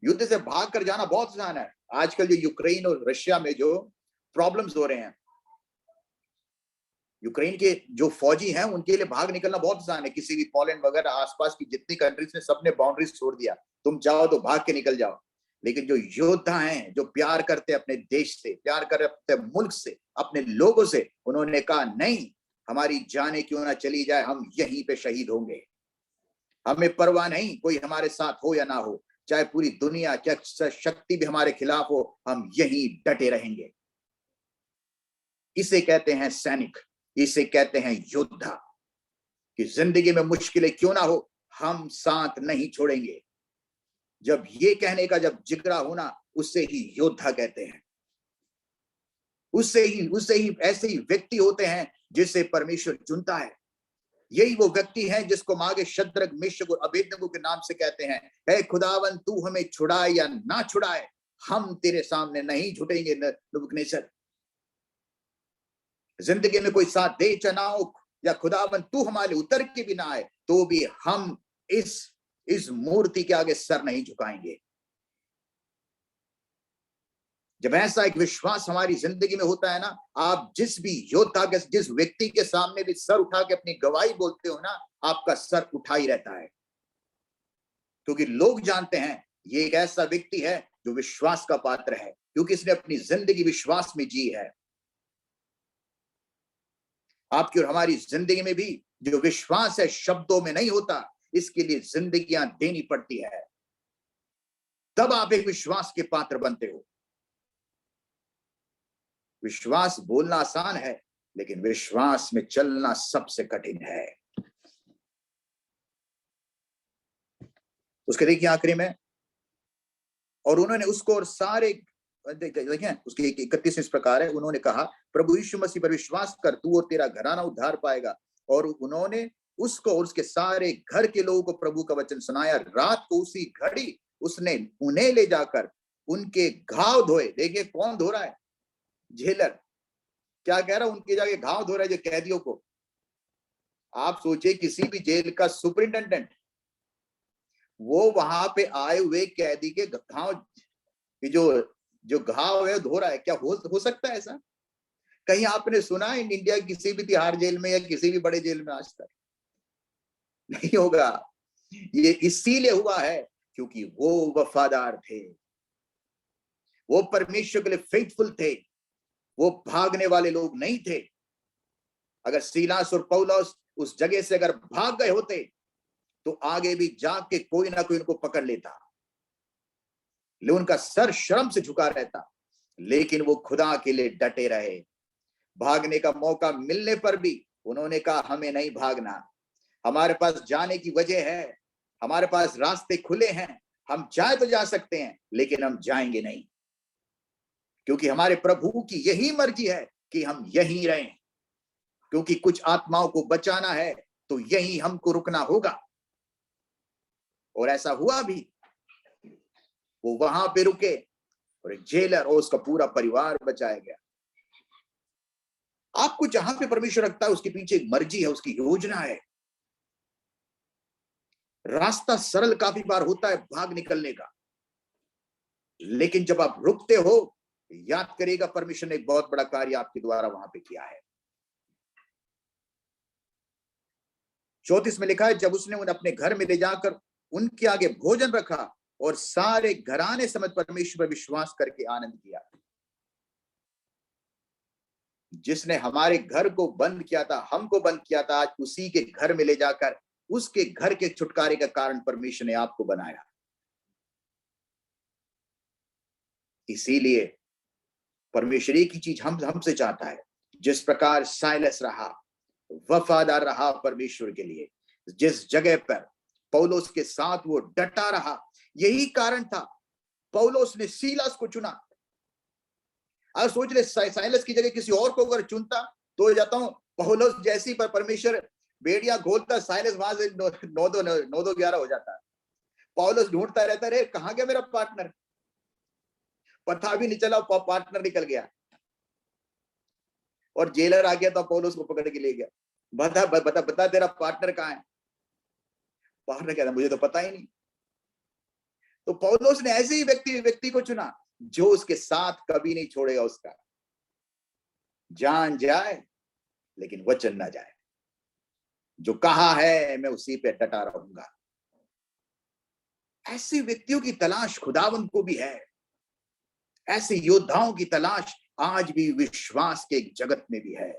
युद्ध से भाग कर जाना बहुत आसान है। आजकल जो यूक्रेन और रशिया में जो प्रॉब्लम्स हो रहे हैं, यूक्रेन के जो फौजी हैं उनके लिए भाग निकलना बहुत आसान है। किसी भी पोलैंड वगैरह आसपास की जितनी कंट्रीज ने सबने बाउंड्रीज छोड़ दिया, तुम चाहो तो भाग के निकल जाओ। लेकिन जो योद्धा हैं, जो प्यार करते अपने देश से, प्यार करते अपने मुल्क से, अपने लोगों से, उन्होंने कहा नहीं, हमारी जाने क्यों ना चली जाए, हम यहीं पे शहीद होंगे। हमें परवाह नहीं कोई हमारे साथ हो या ना हो, चाहे पूरी दुनिया क्या शक्ति भी हमारे खिलाफ हो, हम यहीं डटे रहेंगे। इसे कहते हैं सैनिक, इसे कहते हैं योद्धा, कि जिंदगी में मुश्किलें क्यों ना हो, हम साथ नहीं छोड़ेंगे। जब ये कहने का जब जिगरा होना, उससे ही योद्धा कहते हैं। उससे ही ऐसे ही व्यक्ति होते हैं जिसे परमेश्वर चुनता है। यही वो व्यक्ति है जिसको आगे शद्रक, मेशक और अबेदनगो के नाम से कहते हैं, हे खुदावन, तू हमें छुड़ाए या ना छुड़ाए, हम तेरे सामने नहीं झुकेंगे। नबूकदनेस्सर, जिंदगी में कोई साथ दे चना हो, या खुदावन तू हमारे उतर के भी ना आए, तो भी हम इस मूर्ति के आगे सर नहीं झुकाएंगे। जब ऐसा एक विश्वास हमारी जिंदगी में होता है ना, आप जिस भी योद्धा के, जिस व्यक्ति के सामने भी सर उठा के अपनी गवाही बोलते हो ना, आपका सर उठा ही रहता है, क्योंकि लोग जानते हैं ये एक ऐसा व्यक्ति है जो विश्वास का पात्र है, क्योंकि इसने अपनी जिंदगी विश्वास में जी है। आपकी और हमारी जिंदगी में भी जो विश्वास है शब्दों में नहीं होता, इसके लिए जिंदगियां देनी पड़ती है, तब आप एक विश्वास के पात्र बनते हो। विश्वास बोलना आसान है, लेकिन विश्वास में चलना सबसे कठिन है। उसके देखिए आखिरी में, और उन्होंने उसको और सारे, देखें उसके 31 इस प्रकार है, उन्होंने कहा प्रभु यीशु मसीह पर विश्वास कर, तू और तेरा घराना उद्धार पाएगा। और उन्होंने उसको और उसके सारे घर के लोगों को प्रभु का वचन सुनाया। रात को उसी घड़ी उसने उन्हें ले जाकर उनके घाव धोए। देखिए कौन धो रहा है? जेलर। क्या कह रहा है? उनके जाके घाव धो रहा है जो कैदियों को। आप सोचिए किसी भी जेल का सुपरिंटेंडेंट वो वहां पे आए हुए कैदी के घाव, जो घाव है धो रहा है। क्या हो सकता है ऐसा? कहीं आपने सुना है इंडिया किसी भी तिहाड़ जेल में या किसी भी बड़े जेल में? आज तक नहीं होगा। ये इसीलिए हुआ है क्योंकि वो वफादार थे, वो परमेश्वर के लिए फेथफुल थे, वो भागने वाले लोग नहीं थे। अगर सीलास और पौलुस उस जगह से अगर भाग गए होते तो आगे भी जाग के कोई ना कोई उनको पकड़ लेता, लेकिन उनका सर शर्म से झुका रहता। लेकिन वो खुदा के लिए डटे रहे। भागने का मौका मिलने पर भी उन्होंने कहा हमें नहीं भागना, हमारे पास जाने की वजह है, हमारे पास रास्ते खुले हैं, हम चाहे तो जा सकते हैं, लेकिन हम जाएंगे नहीं, क्योंकि हमारे प्रभु की यही मर्जी है कि हम यहीं रहें। क्योंकि कुछ आत्माओं को बचाना है तो यहीं हमको रुकना होगा। और ऐसा हुआ भी। वो वहां पे रुके और एक जेलर और उसका पूरा परिवार बचाया गया। आपको जहां पे परमेश्वर रखता है उसके पीछे एक मर्जी है, उसकी योजना है। रास्ता सरल काफी बार होता है भाग निकलने का, लेकिन जब आप रुकते हो, याद करिएगा परमेश्वर ने एक बहुत बड़ा कार्य आपके द्वारा वहां पे किया है। 34 में लिखा है, जब उसने उन्हें अपने घर में ले जाकर उनके आगे भोजन रखा और सारे घराने समेत परमेश्वर पर विश्वास करके आनंद किया। जिसने हमारे घर को बंद किया था, हमको बंद किया था, आज उसी के घर में ले जाकर उसके घर के छुटकारे का कारण परमेश्वर ने आपको बनाया। इसीलिए परमेश्वर एक ही चीज हमसे चाहता है, जिस प्रकार साइलस रहा, वफादार रहा परमेश्वर के लिए, जिस जगह पर पौलुस के साथ वो डटा रहा, यही कारण था पौलुस ने सीलास को चुना। आज सोच ले साइलस की जगह किसी और को अगर चुनता तो जाता हूं पौलुस जैसी, पर परमेश्वर बेड़ियां खोलता, साइलस वहां से 9-2-11 हो जाता। पौलुस ढूंढता रहता, रे कहां गया मेरा पार्टनर? पता भी नहीं चला पार्टनर निकल गया और जेलर आ गया तो पौलुस को पकड़ के ले गया। बता बता बता तेरा पार्टनर कहां है? पार्टनर कहता मुझे तो पता ही नहीं। तो पौलुस ने ऐसे ही व्यक्ति को चुना जो उसके साथ कभी नहीं छोड़ेगा उसका। जान जाए लेकिन वचन ना जाए। जो कहा है मैं उसी पे डटा रहूंगा। ऐसे व्यक्तियों की तलाश खुदावंद को भी है। ऐसे योद्धाओं की तलाश आज भी विश्वास के जगत में भी है।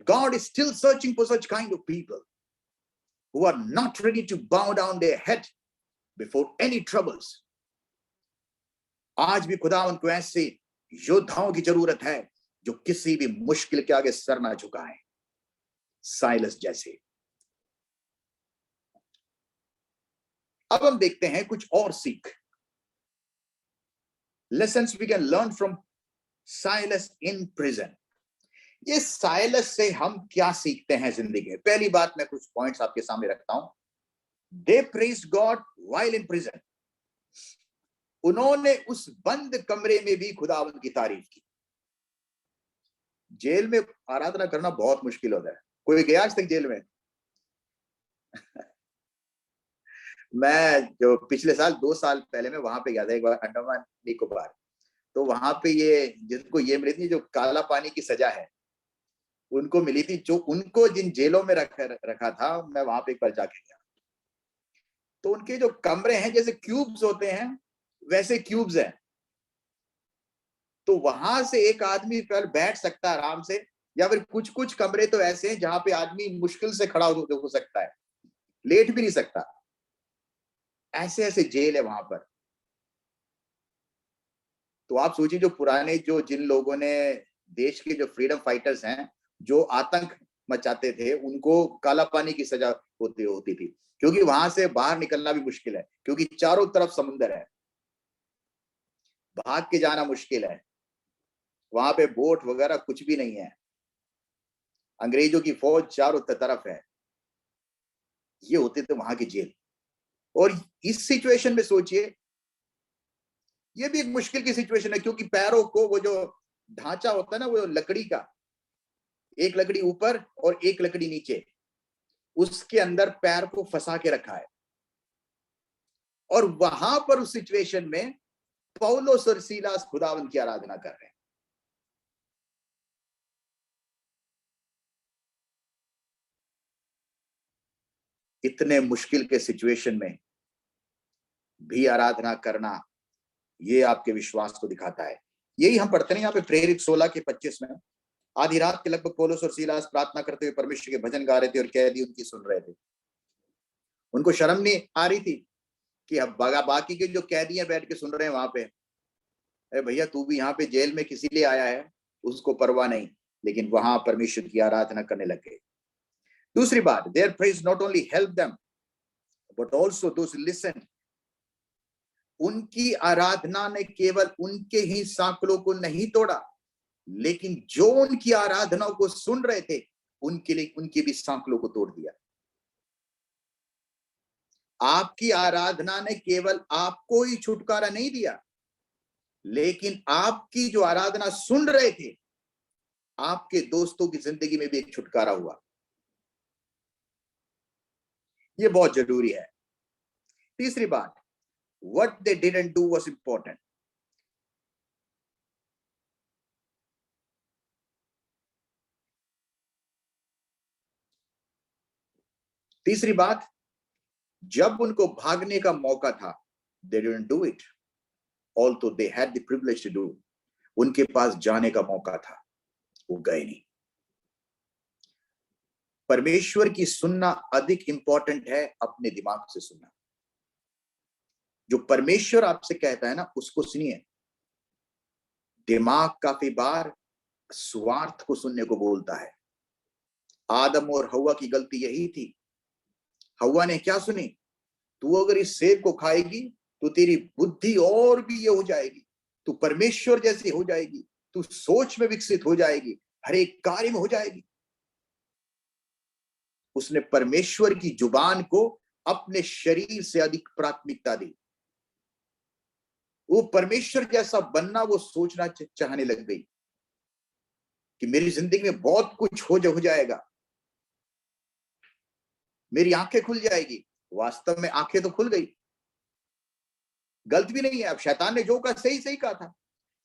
God is still searching for such kind of people who are not ready to bow down their head before any troubles. आज भी खुदावंद को ऐसे योद्धाओं की जरूरत है जो किसी भी मुश्किल के आगे सर ना झुकाएं, साइलस जैसे। अब हम देखते हैं कुछ और सीख, lessons we can learn from Silas in prison. ये साइलस से हम क्या सीखते हैं जिंदगी में? पहली बात मैं कुछ पॉइंट्स आपके सामने रखता हूं। They praised God while in prison. उन्होंने उस बंद कमरे में भी खुदावंद की तारीफ की। जेल में आराधना करना बहुत मुश्किल होता है। कोई गया आज तक जेल में? मैं जो पिछले साल 2 साल पहले मैं वहां पे गया था एक बार, अंडमान निकोबार। तो वहां पे ये जिनको ये मिली थी, जो काला पानी की सजा है, उनको मिली थी। जो उनको जिन जेलों में रखा था, मैं वहां पे एक बार जाके गया, तो उनके जो कमरे हैं जैसे क्यूब्स होते हैं वैसे क्यूब्स हैं। तो वहां से एक आदमी पर बैठ सकता है आराम से, या फिर कुछ कुछ कमरे तो ऐसे हैं जहां पे आदमी मुश्किल से खड़ा हो सकता है, लेट भी नहीं सकता। ऐसे ऐसे जेल है वहां पर। तो आप सोचिए, जो पुराने जो जिन लोगों ने देश के जो फ्रीडम फाइटर्स हैं, जो आतंक मचाते थे, उनको काला पानी की सजा होती थी, क्योंकि वहां से बाहर निकलना भी मुश्किल है, क्योंकि चारों तरफ समुंदर है, भाग के जाना मुश्किल है, वहां पे बोट वगैरह कुछ भी नहीं है, अंग्रेजों की फौज चारों तरफ है। ये होते थे वहां के जेल। और इस सिचुएशन में सोचिए, ये भी एक मुश्किल की सिचुएशन है, क्योंकि पैरों को वो जो ढांचा होता है ना, वो लकड़ी का, एक लकड़ी ऊपर और एक लकड़ी नीचे, उसके अंदर पैर को फंसा के रखा है। और वहां पर उस सिचुएशन में पौलुस और सीलास खुदावंद की आराधना कर रहे हैं। इतने मुश्किल के सिचुएशन में भी आराधना करना, ये आपके विश्वास को दिखाता है। यही हम पढ़ते हैं यहाँ पे प्रेरित 16:25 में। आधी रात के लगभग पौलुस और सीलास प्रार्थना करते हुए परमेश्वर के भजन गा रहे थे और कैदी उनकी सुन रहे थे। उनको शर्म नहीं आ रही थी कि अब बाकी के जो कैदी हैं बैठ के सुन रहे हैं वहां पे, अरे भैया तू भी यहाँ पे जेल में किसी लिए आया है, उसको परवाह नहीं। लेकिन वहां परमेश्वर की आराधना करने लगे। दूसरी बात, their praise not only help them but also those listen. उनकी आराधना ने केवल उनके ही सांकलों को नहीं तोड़ा, लेकिन जो उनकी आराधना को सुन रहे थे उनके लिए उनके भी सांकलों को तोड़ दिया। आपकी आराधना ने केवल आपको ही छुटकारा नहीं दिया, लेकिन आपकी जो आराधना सुन रहे थे, आपके दोस्तों की जिंदगी में भी एक छुटकारा हुआ। ये बहुत जरूरी है। तीसरी बात, what they didn't do was important. तीसरी बात, जब उनको भागने का मौका था, they didn't do it, although they had the privilege to do. उनके पास जाने का मौका था, वो गए नहीं। परमेश्वर की सुनना अधिक इंपॉर्टेंट है अपने दिमाग से सुनना। जो परमेश्वर आपसे कहता है ना, उसको सुनिए। दिमाग काफी बार स्वार्थ को सुनने को बोलता है। आदम और हव्वा की गलती यही थी। हव्वा ने क्या सुनी? तू अगर इस सेब को खाएगी तो तेरी बुद्धि और भी ये हो जाएगी, तू परमेश्वर जैसी हो जाएगी, तू सोच में विकसित हो जाएगी, हर एक कार्य में हो जाएगी। उसने परमेश्वर की जुबान को अपने शरीर से अधिक प्राथमिकता दी। वो परमेश्वर जैसा बनना वो सोचना चाहने लग गई कि मेरी जिंदगी में बहुत कुछ हो जाएगा, मेरी आंखें खुल जाएगी। वास्तव में आंखें तो खुल गई, गलत भी नहीं है। अब शैतान ने जो कहा सही सही कहा था।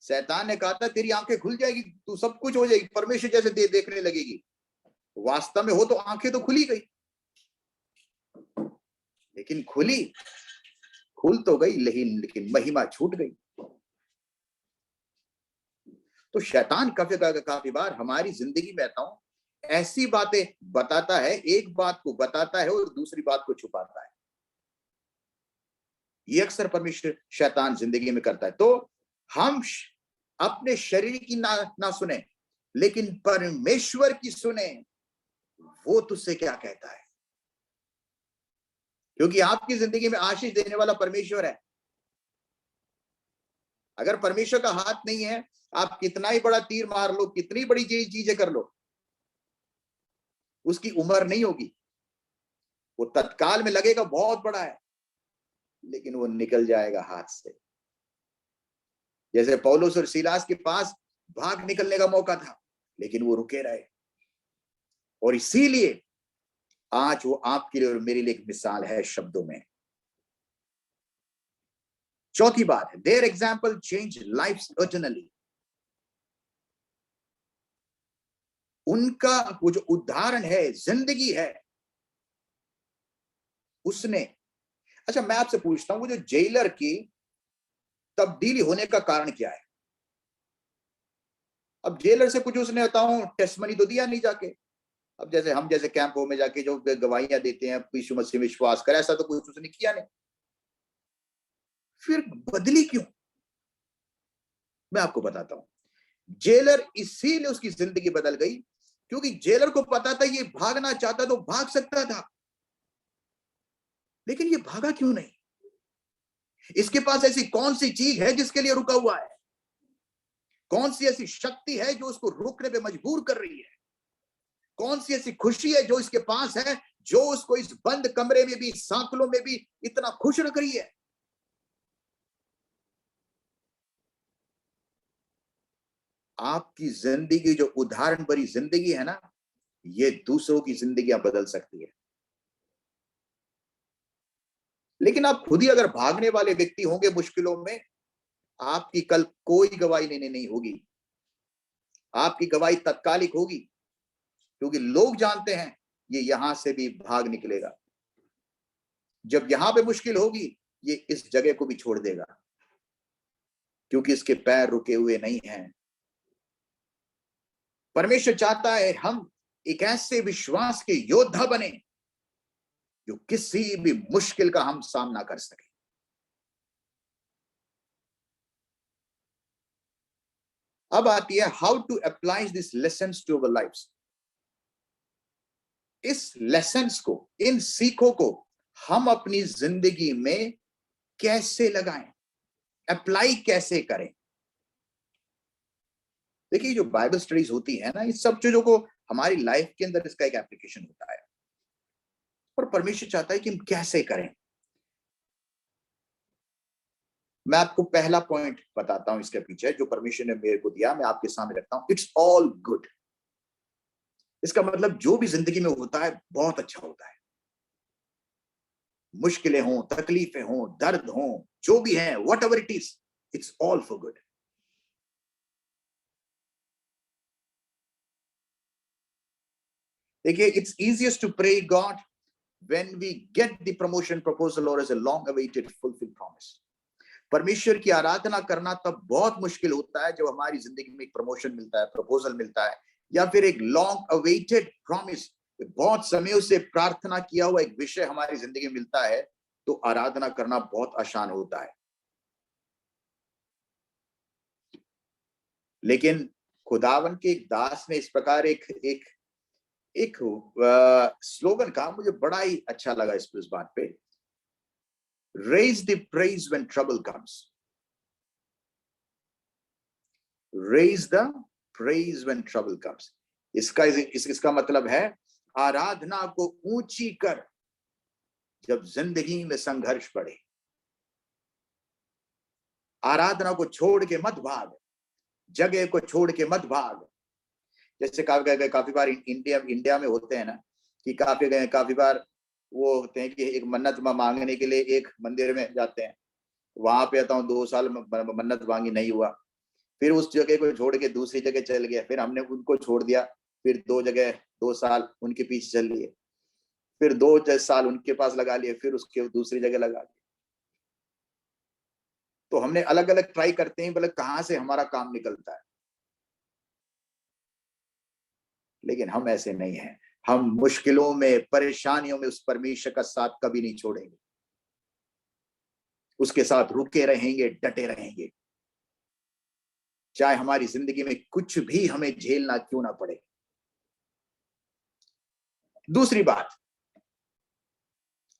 शैतान ने कहा था तेरी आंखें खुल जाएगी, तू सब कुछ हो जाएगी, परमेश्वर जैसे देखने लगेगी। वास्तव में हो तो आंखें तो खुली गई, लेकिन खुल तो गई, लेकिन महिमा छूट गई। तो शैतान काफी बार हमारी जिंदगी में आता हूं ऐसी बातें बताता है, एक बात को बताता है और दूसरी बात को छुपाता है। ये अक्सर परमेश्वर शैतान जिंदगी में करता है। तो हम अपने शरीर की ना सुने, लेकिन परमेश्वर की सुने, वो तुझसे क्या कहता है, क्योंकि आपकी जिंदगी में आशीष देने वाला परमेश्वर है। अगर परमेश्वर का हाथ नहीं है, आप कितना ही बड़ा तीर मार लो, कितनी बड़ी चीजें कर लो, उसकी उम्र नहीं होगी। वो तत्काल में लगेगा बहुत बड़ा है, लेकिन वो निकल जाएगा हाथ से। जैसे पौलुस और सीलास के पास भाग निकलने का मौका था, लेकिन वो रुके रहे। और इसीलिए आज वो आपके लिए और मेरे लिए एक मिसाल है शब्दों में। चौथी बात है, their example change life eternally. उनका वो जो उदाहरण है, जिंदगी है, उसने, अच्छा मैं आपसे पूछता हूं, वो जो जेलर की तब्दीली होने का कारण क्या है? अब जेलर से कुछ उसने बताऊं टेस्टमनी तो दिया नहीं जाके। अब जैसे हम जैसे कैंपों में जाके जो गवाहियां देते हैं, यीशु मसीह में विश्वास कर, ऐसा तो कुछ उसने किया नहीं। फिर बदली क्यों? मैं आपको बताता हूं। जेलर इसीलिए उसकी जिंदगी बदल गई क्योंकि जेलर को पता था ये भागना चाहता तो भाग सकता था, लेकिन ये भागा क्यों नहीं? इसके पास ऐसी कौन सी चीज है जिसके लिए रुका हुआ है? कौन सी ऐसी शक्ति है जो उसको रुकने पे मजबूर कर रही है? कौन सी ऐसी खुशी है जो इसके पास है, जो उसको इस बंद कमरे में भी, सांकलों में भी इतना खुश रख रही है? आपकी जिंदगी जो उदाहरण भरी जिंदगी है ना, ये दूसरों की जिंदगियां बदल सकती है। लेकिन आप खुद ही अगर भागने वाले व्यक्ति होंगे मुश्किलों में, आपकी कल कोई गवाही नहीं होगी। आपकी गवाही तत्कालिक होगी क्योंकि लोग जानते हैं ये यहां से भी भाग निकलेगा। जब यहां पे मुश्किल होगी, ये इस जगह को भी छोड़ देगा क्योंकि इसके पैर रुके हुए नहीं हैं। परमेश्वर चाहता है हम एक ऐसे विश्वास के योद्धा बने जो किसी भी मुश्किल का हम सामना कर सके। अब आती है how to apply this lessons to our lives. इस लेसन्स को, इन सीखों को हम अपनी जिंदगी में कैसे लगाएं, अप्लाई कैसे करें? देखिए, जो बाइबल स्टडीज होती है ना, इस सब चीजों को हमारी लाइफ के अंदर इसका एक एप्लीकेशन होता है और परमेश्वर चाहता है कि हम कैसे करें। मैं आपको पहला पॉइंट बताता हूं इसके पीछे जो परमेश्वर ने मेरे को दिया, मैं आपके सामने रखता हूं। It's all good. इसका मतलब जो भी जिंदगी में होता है बहुत अच्छा होता है। मुश्किलें हों, तकलीफें हों, दर्द हों, जो भी है, whatever it is, it's all for good. देखिए, it's easiest to pray God when we get the promotion proposal or as a long awaited fulfilled promise। परमेश्वर की आराधना करना तब बहुत मुश्किल होता है जब हमारी जिंदगी में एक प्रमोशन मिलता है, प्रपोजल मिलता है, या फिर एक लॉन्ग अवेटेड प्रॉमिस, बहुत समय से प्रार्थना किया हुआ एक विषय हमारी जिंदगी में मिलता है, तो आराधना करना बहुत आसान होता है। लेकिन खुदावन के एक दास ने इस प्रकार एक एक एक स्लोगन कहा, मुझे बड़ा ही अच्छा लगा इस बात पे, raise the praise when trouble comes, raise the praise when trouble comes। इसका मतलब है आराधना को ऊंची कर जब जिंदगी में संघर्ष पड़े। आराधना को छोड़ के मत भाग, जगह को छोड़ के मत भाग। जैसे काफी बार इंडिया में होते हैं ना कि काफी बार वो होते हैं कि एक मन्नत मांगने के लिए एक मंदिर में जाते हैं, वहां पे आता हूँ 2 साल मन्नत मांगी, नहीं हुआ, फिर उस जगह को छोड़ के दूसरी जगह चल गया, फिर हमने उनको छोड़ दिया, फिर 2 साल उनके पीछे चल लिए, फिर 2 साल उनके पास लगा लिए, फिर उसके दूसरी जगह लगा लिए। तो हमने अलग अलग ट्राई करते हैं, बोले कहां से हमारा काम निकलता है। लेकिन हम ऐसे नहीं हैं। हम मुश्किलों में, परेशानियों में उस परमेश्वर का साथ कभी नहीं छोड़ेंगे, उसके साथ रुके रहेंगे, डटे रहेंगे, चाहे हमारी जिंदगी में कुछ भी हमें झेलना क्यों ना पड़े। दूसरी बात,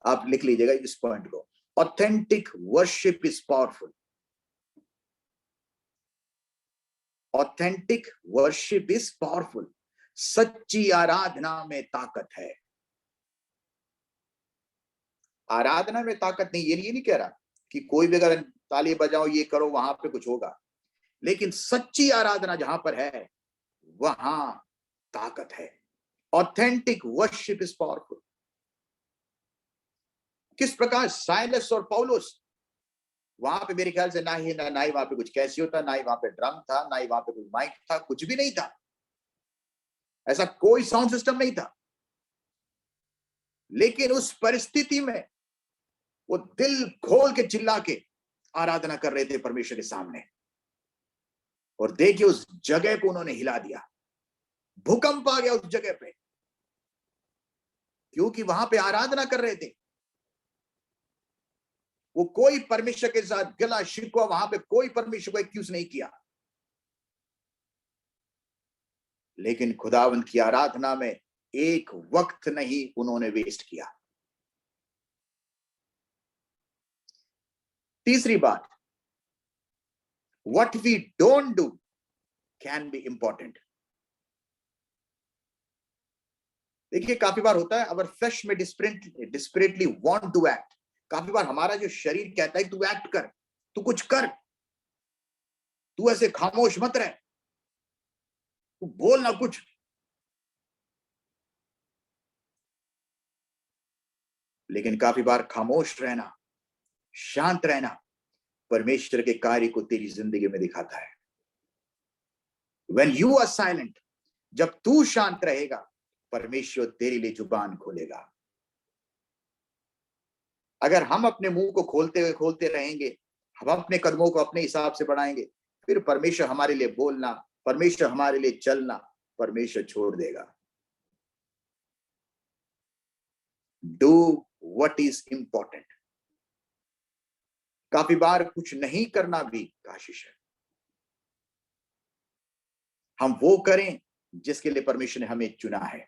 आप लिख लीजिएगा इस पॉइंट को, authentic worship is powerful. Authentic worship is powerful. सच्ची आराधना में ताकत है। आराधना में ताकत नहीं, ये नहीं कह रहा कि कोई भी अगर ताली बजाओ, ये करो, वहां पे कुछ होगा, लेकिन सच्ची आराधना जहां पर है वहां ताकत है। Authentic worship is powerful. किस प्रकार साइलस और पौलुस वहां पे मेरे ख्याल से ना ही वहां पे कुछ कैसियो था, ना ही वहां पे ड्रम था, ना ही वहां पे कोई माइक था, कुछ भी नहीं था, ऐसा कोई साउंड सिस्टम नहीं था। लेकिन उस परिस्थिति में वो दिल खोल के चिल्ला के आराधना कर रहे थे परमेश्वर के सामने। और देखिए उस जगह को उन्होंने हिला दिया, भूकंप आ गया उस जगह पे, क्योंकि वहां पे आराधना कर रहे थे। वो कोई परमेश्वर के साथ गला शिकवा, वहां पे कोई परमेश्वर को एक्यूज नहीं किया, लेकिन खुदावंत की आराधना में एक वक्त नहीं उन्होंने वेस्ट किया। तीसरी बात, what we don't do can be important. देखिए काफी बार होता है, अवर फ्लेश में डिस्परेटली वांट टू एक्ट। काफी बार हमारा जो शरीर कहता है तू एक्ट कर, तू कुछ कर, तू ऐसे खामोश मत रह, तू बोल ना कुछ। लेकिन काफी बार खामोश रहना, शांत रहना परमेश्वर के कार्य को तेरी जिंदगी में दिखाता है। When you are silent, जब तू शांत रहेगा परमेश्वर तेरे लिए जुबान खोलेगा। अगर हम अपने मुंह को खोलते रहेंगे, हम अपने कदमों को अपने हिसाब से बढ़ाएंगे, फिर परमेश्वर हमारे लिए बोलना, परमेश्वर हमारे लिए चलना, परमेश्वर छोड़ देगा। Do what is important. काफी बार कुछ नहीं करना भी काशिश है। हम वो करें जिसके लिए परमेश्वर ने हमें चुना है,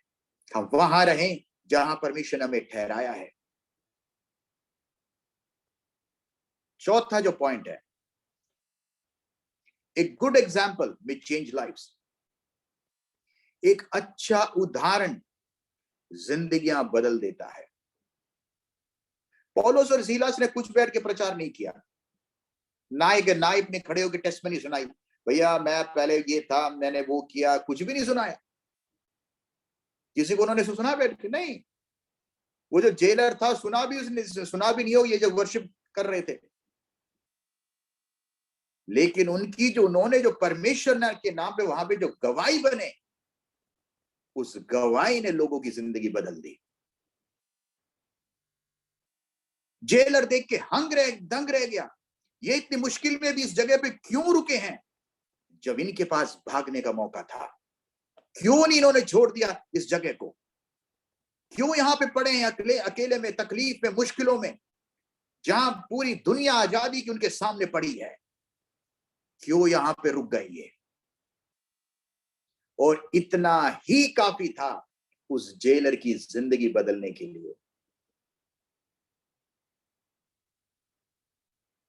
हम वहां रहें जहां परमेश्वर ने हमें ठहराया है। चौथा जो पॉइंट है, एक गुड एग्जाम्पल में चेंज लाइफ्स। एक अच्छा उदाहरण जिंदगियां बदल देता है। पौलुस और सीलास ने कुछ बैठ के प्रचार नहीं किया, नाइब ने खड़े होकर टेस्टमनी सुनाई, भैया मैं पहले ये था, मैंने वो किया, कुछ भी नहीं सुनाया। किसी को उन्होंने सुना बैठ के नहीं। वो जो जेलर था सुना भी नहीं हो, ये जो वर्शिप कर रहे थे। लेकिन उन्होंने जो परमेश्वर के नाम पे वहां पे जो गवाही बने, उस गवाही ने लोगों की जिंदगी बदल दी। जेलर देख के दंग रह गया, ये इतनी मुश्किल में भी इस जगह पे क्यों रुके हैं जब इनके पास भागने का मौका था। क्यों नहीं इन्होंने छोड़ दिया इस जगह को, क्यों यहां पे पड़े हैं अकेले में, तकलीफ में, मुश्किलों में, जहां पूरी दुनिया आजादी की उनके सामने पड़ी है। क्यों यहां पे रुक गए ये। और इतना ही काफी था उस जेलर की जिंदगी बदलने के लिए।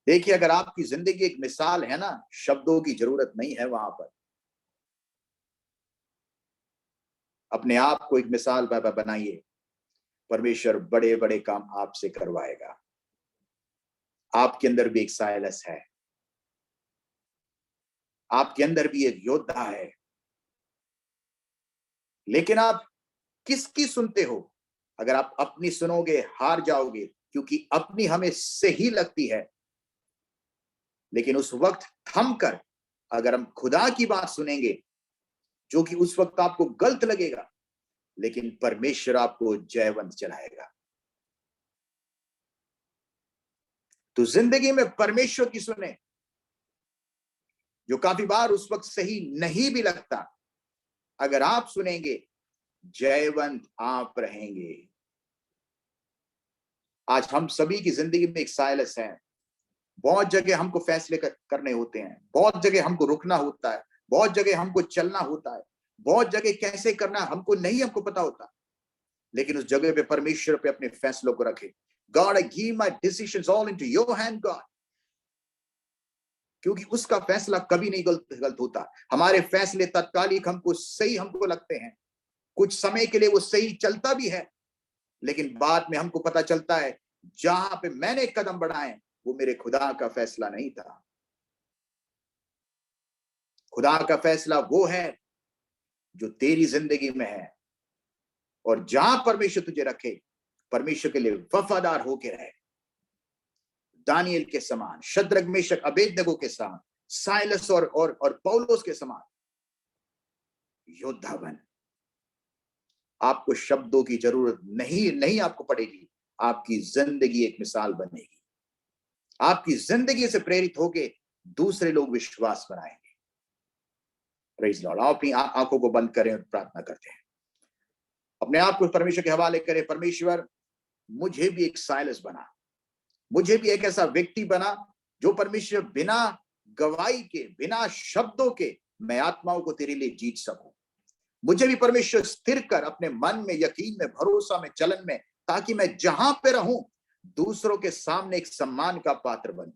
देखिए अगर आपकी जिंदगी एक मिसाल है ना, शब्दों की जरूरत नहीं है वहां पर। अपने आप को एक मिसाल बनाइए, परमेश्वर बड़े बड़े काम आपसे करवाएगा। आपके अंदर भी एक साइलस है, आपके अंदर भी एक योद्धा है, लेकिन आप किसकी सुनते हो। अगर आप अपनी सुनोगे हार जाओगे, क्योंकि अपनी हमें सही लगती है। लेकिन उस वक्त थम कर अगर हम खुदा की बात सुनेंगे, जो कि उस वक्त आपको गलत लगेगा, लेकिन परमेश्वर आपको जयवंत चलाएगा। तो जिंदगी में परमेश्वर की सुने, जो काफी बार उस वक्त सही नहीं भी लगता। अगर आप सुनेंगे, जयवंत आप रहेंगे। आज हम सभी की जिंदगी में एक साइलस है। बहुत जगह हमको फैसले करने होते हैं, बहुत जगह हमको रुकना होता है, बहुत जगह हमको चलना होता है, बहुत जगह कैसे करना हमको पता होता। लेकिन उस जगह पे परमेश्वर पे अपने फैसलों को रखे। God, I give my decisions all into your hand, God. क्योंकि उसका फैसला कभी नहीं गलत होता। हमारे फैसले तत्कालिक हमको लगते हैं, कुछ समय के लिए वो सही चलता भी है, लेकिन बाद में हमको पता चलता है जहां पे मैंने कदम बढ़ाए वो मेरे खुदा का फैसला नहीं था। खुदा का फैसला वो है जो तेरी जिंदगी में है। और जहां परमेश्वर तुझे रखे, परमेश्वर के लिए वफादार होके रहे। दानियल के समान, शद्रक मेशक अबेदनगो के समान, साइलस और पौलुस के समान योद्धा बन। आपको शब्दों की जरूरत नहीं आपको पड़ेगी, आपकी जिंदगी एक मिसाल बनेगी। आपकी जिंदगी से प्रेरित होके दूसरे लोग विश्वास बनाएंगे। Praise Lord. आप अपनी आंखों को बंद करें और प्रार्थना करते हैं। अपने आप को परमेश्वर के हवाले करें। परमेश्वर, मुझे भी एक साइलस बना, मुझे भी एक ऐसा व्यक्ति बना जो परमेश्वर बिना गवाही के, बिना शब्दों के मैं आत्माओं को तेरे लिए जीत सकूं। मुझे भी परमेश्वर स्थिर कर अपने मन में, यकीन में, भरोसा में, चलन में, ताकि मैं जहां पे रहूं दूसरों के सामने एक सम्मान का पात्र बनूं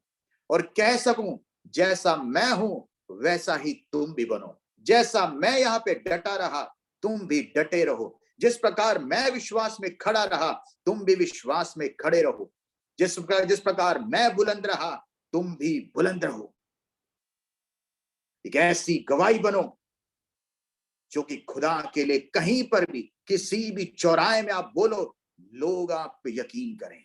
और कह सकूं, जैसा मैं हूं वैसा ही तुम भी बनो। जैसा मैं यहाँ पे डटा रहा तुम भी डटे रहो। जिस प्रकार मैं विश्वास में खड़ा रहा तुम भी विश्वास में खड़े रहो। जिस प्रकार मैं बुलंद रहा तुम भी बुलंद रहो। एक ऐसी गवाही बनो जो कि खुदा के लिए कहीं पर भी, किसी भी चौराहे में आप बोलो, लोग आप पे यकीन करें।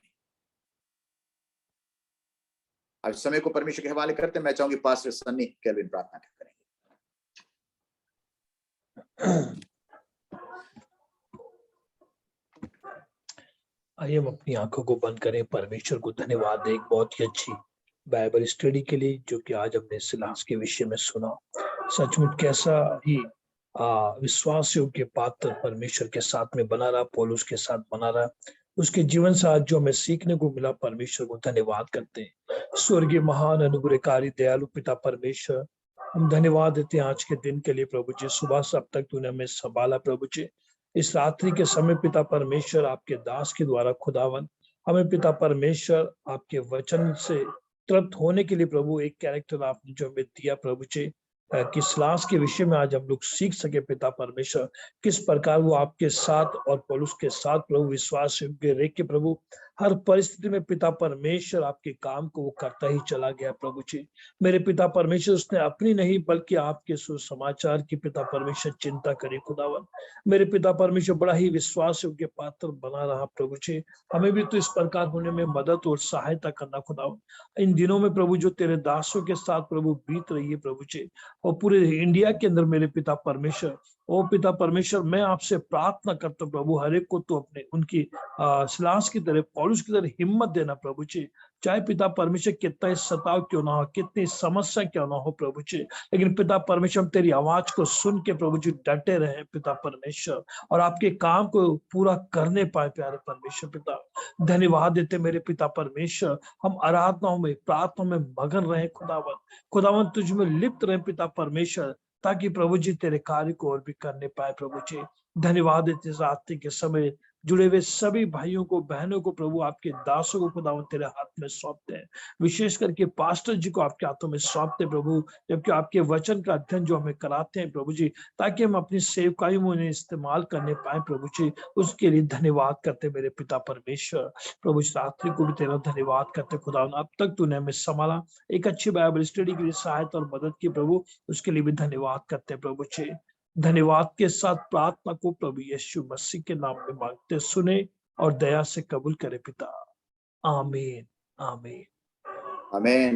अब समय को परमेश्वर के हवाले करते हैं। मैं चाहूंगी पास्टर सन्नी केविन प्रार्थना करेंगे। आइए हम अपनी आंखों को बंद करें। परमेश्वर को धन्यवाद दें एक बहुत ही अच्छी बाइबल स्टडी के लिए जो कि आज हमने सिलास के विषय में सुना। सचमुच कैसा ही विश्वास योग्य पात्र परमेश्वर के साथ में बना रहा, पौलुस के साथ बना रहा। उसके जीवन से आज जो हमें सीखने को मिला, परमेश्वर को धन्यवाद करते हैं। स्वर्गीय महान अनुग्रहकारी दयालु पिता परमेश्वर, हम धन्यवाद देते हैं आज के दिन के लिए प्रभु जी। सुबह से अब तक तूने हमें संभाला प्रभु जी। इस रात्रि के समय पिता परमेश्वर आपके दास के द्वारा खुदावन हमें पिता परमेश्वर आपके वचन से तृप्त होने के लिए प्रभु एक कैरेक्टर आपने जो हमें दिया प्रभु जी, किस लाश के विषय में आज हम लोग सीख सके पिता परमेश्वर, किस प्रकार वो आपके साथ और पौलुस के साथ प्रभु विश्वास रह के प्रभु हर परिस्थिति में पिता परमेश्वर आपके काम को वो करता ही चला गया प्रभु जी। मेरे पिता परमेश्वर उसने अपनी नहीं बल्कि आपके सुसमाचार की पिता परमेश्वर चिंता करी खुदावन। मेरे पिता परमेश्वर बड़ा ही विश्वास योग्य पात्र बना रहा प्रभु जी। हमें भी तो इस प्रकार होने में मदद और सहायता करना खुदावन। इन दिनों में प्रभु जो तेरे दासों के साथ प्रभु बीत रही है प्रभु जी, और पूरे इंडिया के अंदर मेरे पिता परमेश्वर, ओ पिता परमेश्वर मैं आपसे प्रार्थना करता हूँ प्रभु हर एक को तो अपने उनकी सिलास की तरह, पौलुस की तरह हिम्मत देना प्रभु जी। चाहे पिता परमेश्वर कितना ही सताव क्यों ना हो, कितनी समस्या क्यों ना हो प्रभु जी, लेकिन पिता परमेश्वर तेरी आवाज को सुन के प्रभु जी डटे रहे पिता परमेश्वर और आपके काम को पूरा करने पाए प्यारे परमेश्वर पिता। धन्यवाद देते मेरे पिता परमेश्वर। हम आराधनाओं में, प्रार्थनाओं में मगन रहे खुदावन। खुदावन तुझ में लिप्त रहे पिता परमेश्वर, ताकि प्रभु जी तेरे कार्य को और भी करने पाए प्रभु जी। धन्यवाद देते रात्रि के समय जुड़े हुए सभी भाइयों को, बहनों को प्रभु आपके दासों को खुदावन तेरे हाथ में सौंपते हैं। विशेष करके पास्टर जी को आपके हाथों में सौंपते प्रभु, जबकि आपके वचन का अध्ययन जो हमें कराते हैं प्रभु जी, ताकि हम अपनी सेवकाई में उन्हें इस्तेमाल करने पाए प्रभु जी। उसके लिए धन्यवाद करते मेरे पिता परमेश्वर। प्रभु इस रात्रि को भी तेरा धन्यवाद करते खुदावन। अब तक तूने हमें संभाला, एक अच्छी बाइबल स्टडी के लिए सहायता और मदद की प्रभु, उसके लिए भी धन्यवाद करते प्रभु जी। धन्यवाद के साथ प्रार्थना को प्रभु यीशु मसीह के नाम में मांगते, सुने और दया से कबूल करे पिता। आमीन आमीन आमीन।